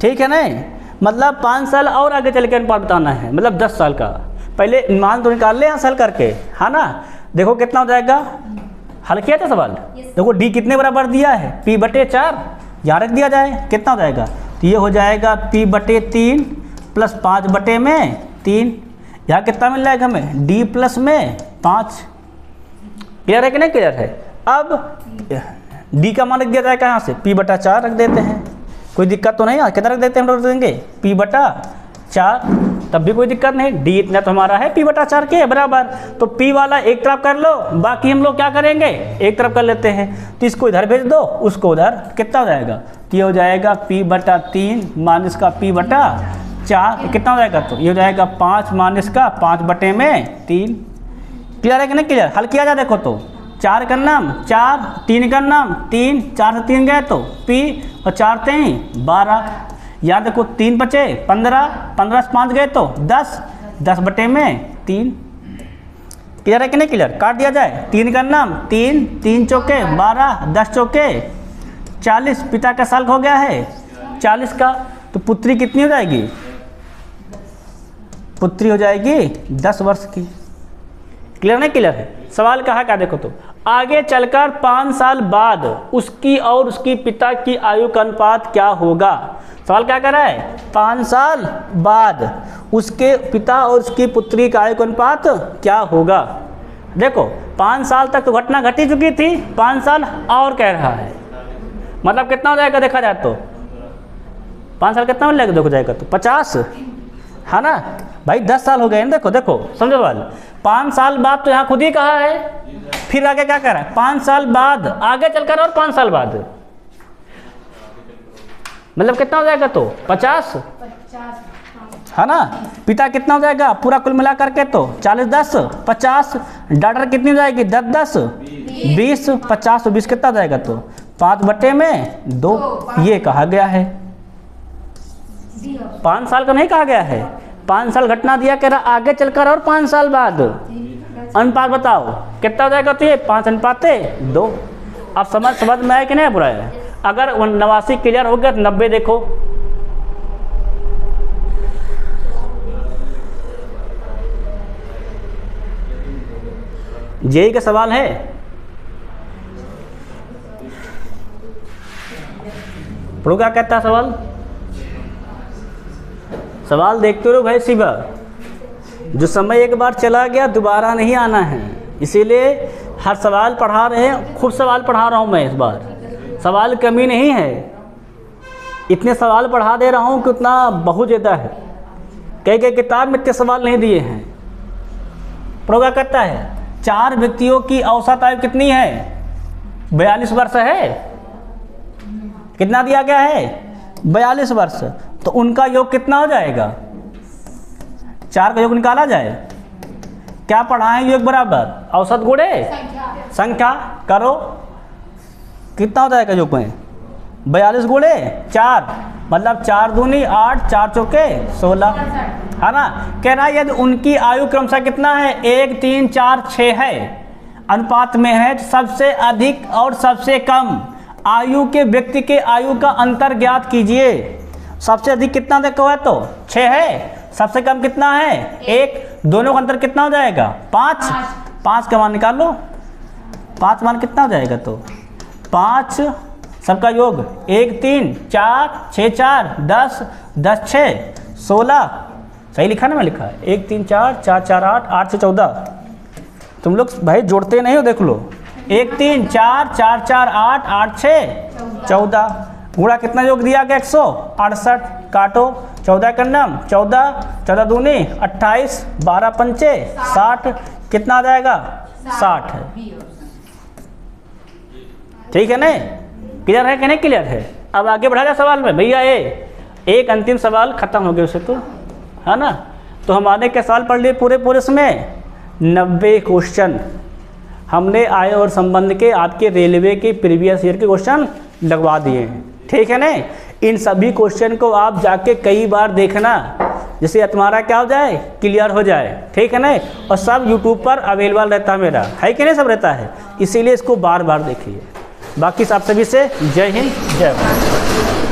ठीक है नहीं? मतलब 5 साल और आगे चल के अनुपात बताना है, मतलब 10 साल का। पहले मान तो निकाल ले यहाँ हल करके है ना। देखो कितना हो जाएगा? हल किया था सवाल? देखो डी कितने बराबर दिया है? p/4 यहाँ रख दिया जाए कितना हो जाएगा? तो ये हो जाएगा p/3 प्लस 5/3। यहाँ कितना मिल जाएगा हमें? d प्लस में 5। क्लियर है कि नहीं क्लियर है? अब d का मान रख दिया जाएगा यहाँ से p/4 रख देते हैं। कोई दिक्कत तो नहीं है? कितना रख देते हैं? हम रख देंगे p/4 तब भी कोई दिक्कत नहीं। d इतना तो हमारा है p/4 के बराबर। तो p वाला एक तरफ कर लो, बाकी हम लोग क्या करेंगे? एक तरफ कर लेते हैं। तो इसको इधर भेज दो, उसको उधर। कितना हो जाएगा? तो ये हो जाएगा p/3 माइनस का p/4 कितना हो जाएगा? तो ये हो जाएगा 5 माइनस का 5/3। क्लियर है कि नहीं क्लियर? हल किया जाए देखो तो 4 का नाम 4 3 का नाम 3 4 से 3 गए तो p और 4 3 12। यहाँ देखो 3 बचे 15 15 से 5 गए तो 10 10/3। क्लियर है कि नहीं क्लियर? काट दिया जाए। 3 का नाम 3 3 चौके 12 10 चौके 40। पिता का साल हो गया है 40 का। तो पुत्री कितनी हो जाएगी? पुत्री हो जाएगी 10 वर्ष की। क्लियर नहीं क्लियर है? सवाल कहा क्या देखो तो आगे चलकर 5 साल बाद उसकी और उसकी पिता की आयु का अनुपात क्या होगा। सवाल क्या कर रहा है? 5 साल बाद उसके पिता और उसकी पुत्री का आयु का अनुपात क्या होगा। देखो 5 साल तक तो घटना घटी चुकी थी, 5 साल और कह रहा है, मतलब कितना हो जाएगा देखा जाए तो 5 साल कितना मिल जाएगा? देखो जाएगा तो 50 है ना भाई। 10 साल हो गए ना। देखो देखो समझो वाल 5 साल बाद तो यहाँ खुद ही कहा है। फिर आगे क्या कह रहा है? 5 साल बाद आगे चलकर और 5 साल बाद मतलब कितना हो जाएगा तो 50 है ना। पिता कितना हो जाएगा पूरा कुल मिला करके तो 40 10 50। डॉटर कितनी हो जाएगी 10 10 20 50 तो 20 कितना हो जाएगा तो 5/2 ये कहा गया है। 5 साल का नहीं कहा गया है, 5 साल घटना दिया कह रहा आगे चलकर और 5 साल बाद अनुपात बताओ कितना हो जाएगा तो ये 5:2। अब समझ में आया कि नहीं बुरा है। अगर 89 क्लियर हो गया तो 90 देखो। जेई का सवाल है, प्रो क्या कहता है सवाल? सवाल देखते रहो भाई शिवा, जो समय एक बार चला गया दोबारा नहीं आना है, इसीलिए हर सवाल पढ़ा रहे हैं। खूब सवाल पढ़ा रहा हूँ मैं इस बार, सवाल कमी नहीं है, इतने सवाल पढ़ा दे रहा हूँ कि उतना बहुत ज़्यादा है। कई किताब में इतने सवाल नहीं दिए हैं। प्रो क्या कहता है 4 व्यक्तियों की औसत आयु कितनी है 42 वर्ष है। कितना दिया गया है 42 वर्ष, तो उनका योग कितना हो जाएगा? 4 का योग निकाला जाए। क्या पढ़ाएं? योग बराबर औसत गुणे संख्या करो, कितना हो जाएगा योग में 42 गुणे 4 मतलब 4 दूनी 8 4 चौके 16 है ना। कह रहा है यदि उनकी आयु क्रमशः कितना है 1 3 4 6 है, अनुपात में है, सबसे अधिक और सबसे कम आयु के व्यक्ति के आयु का अंतर ज्ञात कीजिए। सबसे अधिक कितना देखो है तो 6 है, सबसे कम कितना है 1, दोनों का अंतर कितना हो जाएगा 5। 5 का मान निकाल लो, 5 मान कितना हो जाएगा तो 5 सबका योग 1 3 4 6 4 10 10 6 16 सही लिखा ना? मैं लिखा 1 3 4 4 4 8 8 से 14। तुम लोग भाई जोड़ते नहीं हो, देख लो 1 3 4 4 4 8 8 6 14 पूरा कितना योग दिया गया 168। काटो 14 का नाम 14 14 दूनी 28 12 पंचे 60 कितना आ जाएगा 60 है। ठीक है नहीं? क्लियर है कि नहीं क्लियर है? अब आगे बढ़ा जाए सवाल में भैया। एक अंतिम सवाल खत्म हो गया उसे तो है ना। तो हमारे क्या सवाल पढ़ लिए पूरे इसमें 90 क्वेश्चन हमने आय और संबंध के आपके रेलवे के प्रीवियस ईयर के क्वेश्चन लगवा दिए हैं। ठीक है नहीं? इन सभी क्वेश्चन को आप जाके कई बार देखना, जिससे तुम्हारा क्या हो जाए क्लियर हो जाए। ठीक है नहीं? और सब यूट्यूब पर अवेलेबल रहता है, मेरा है कि नहीं? सब रहता है, इसीलिए इसको बार बार देखिए। बाकी सब सभी से जय हिंद जय भारत।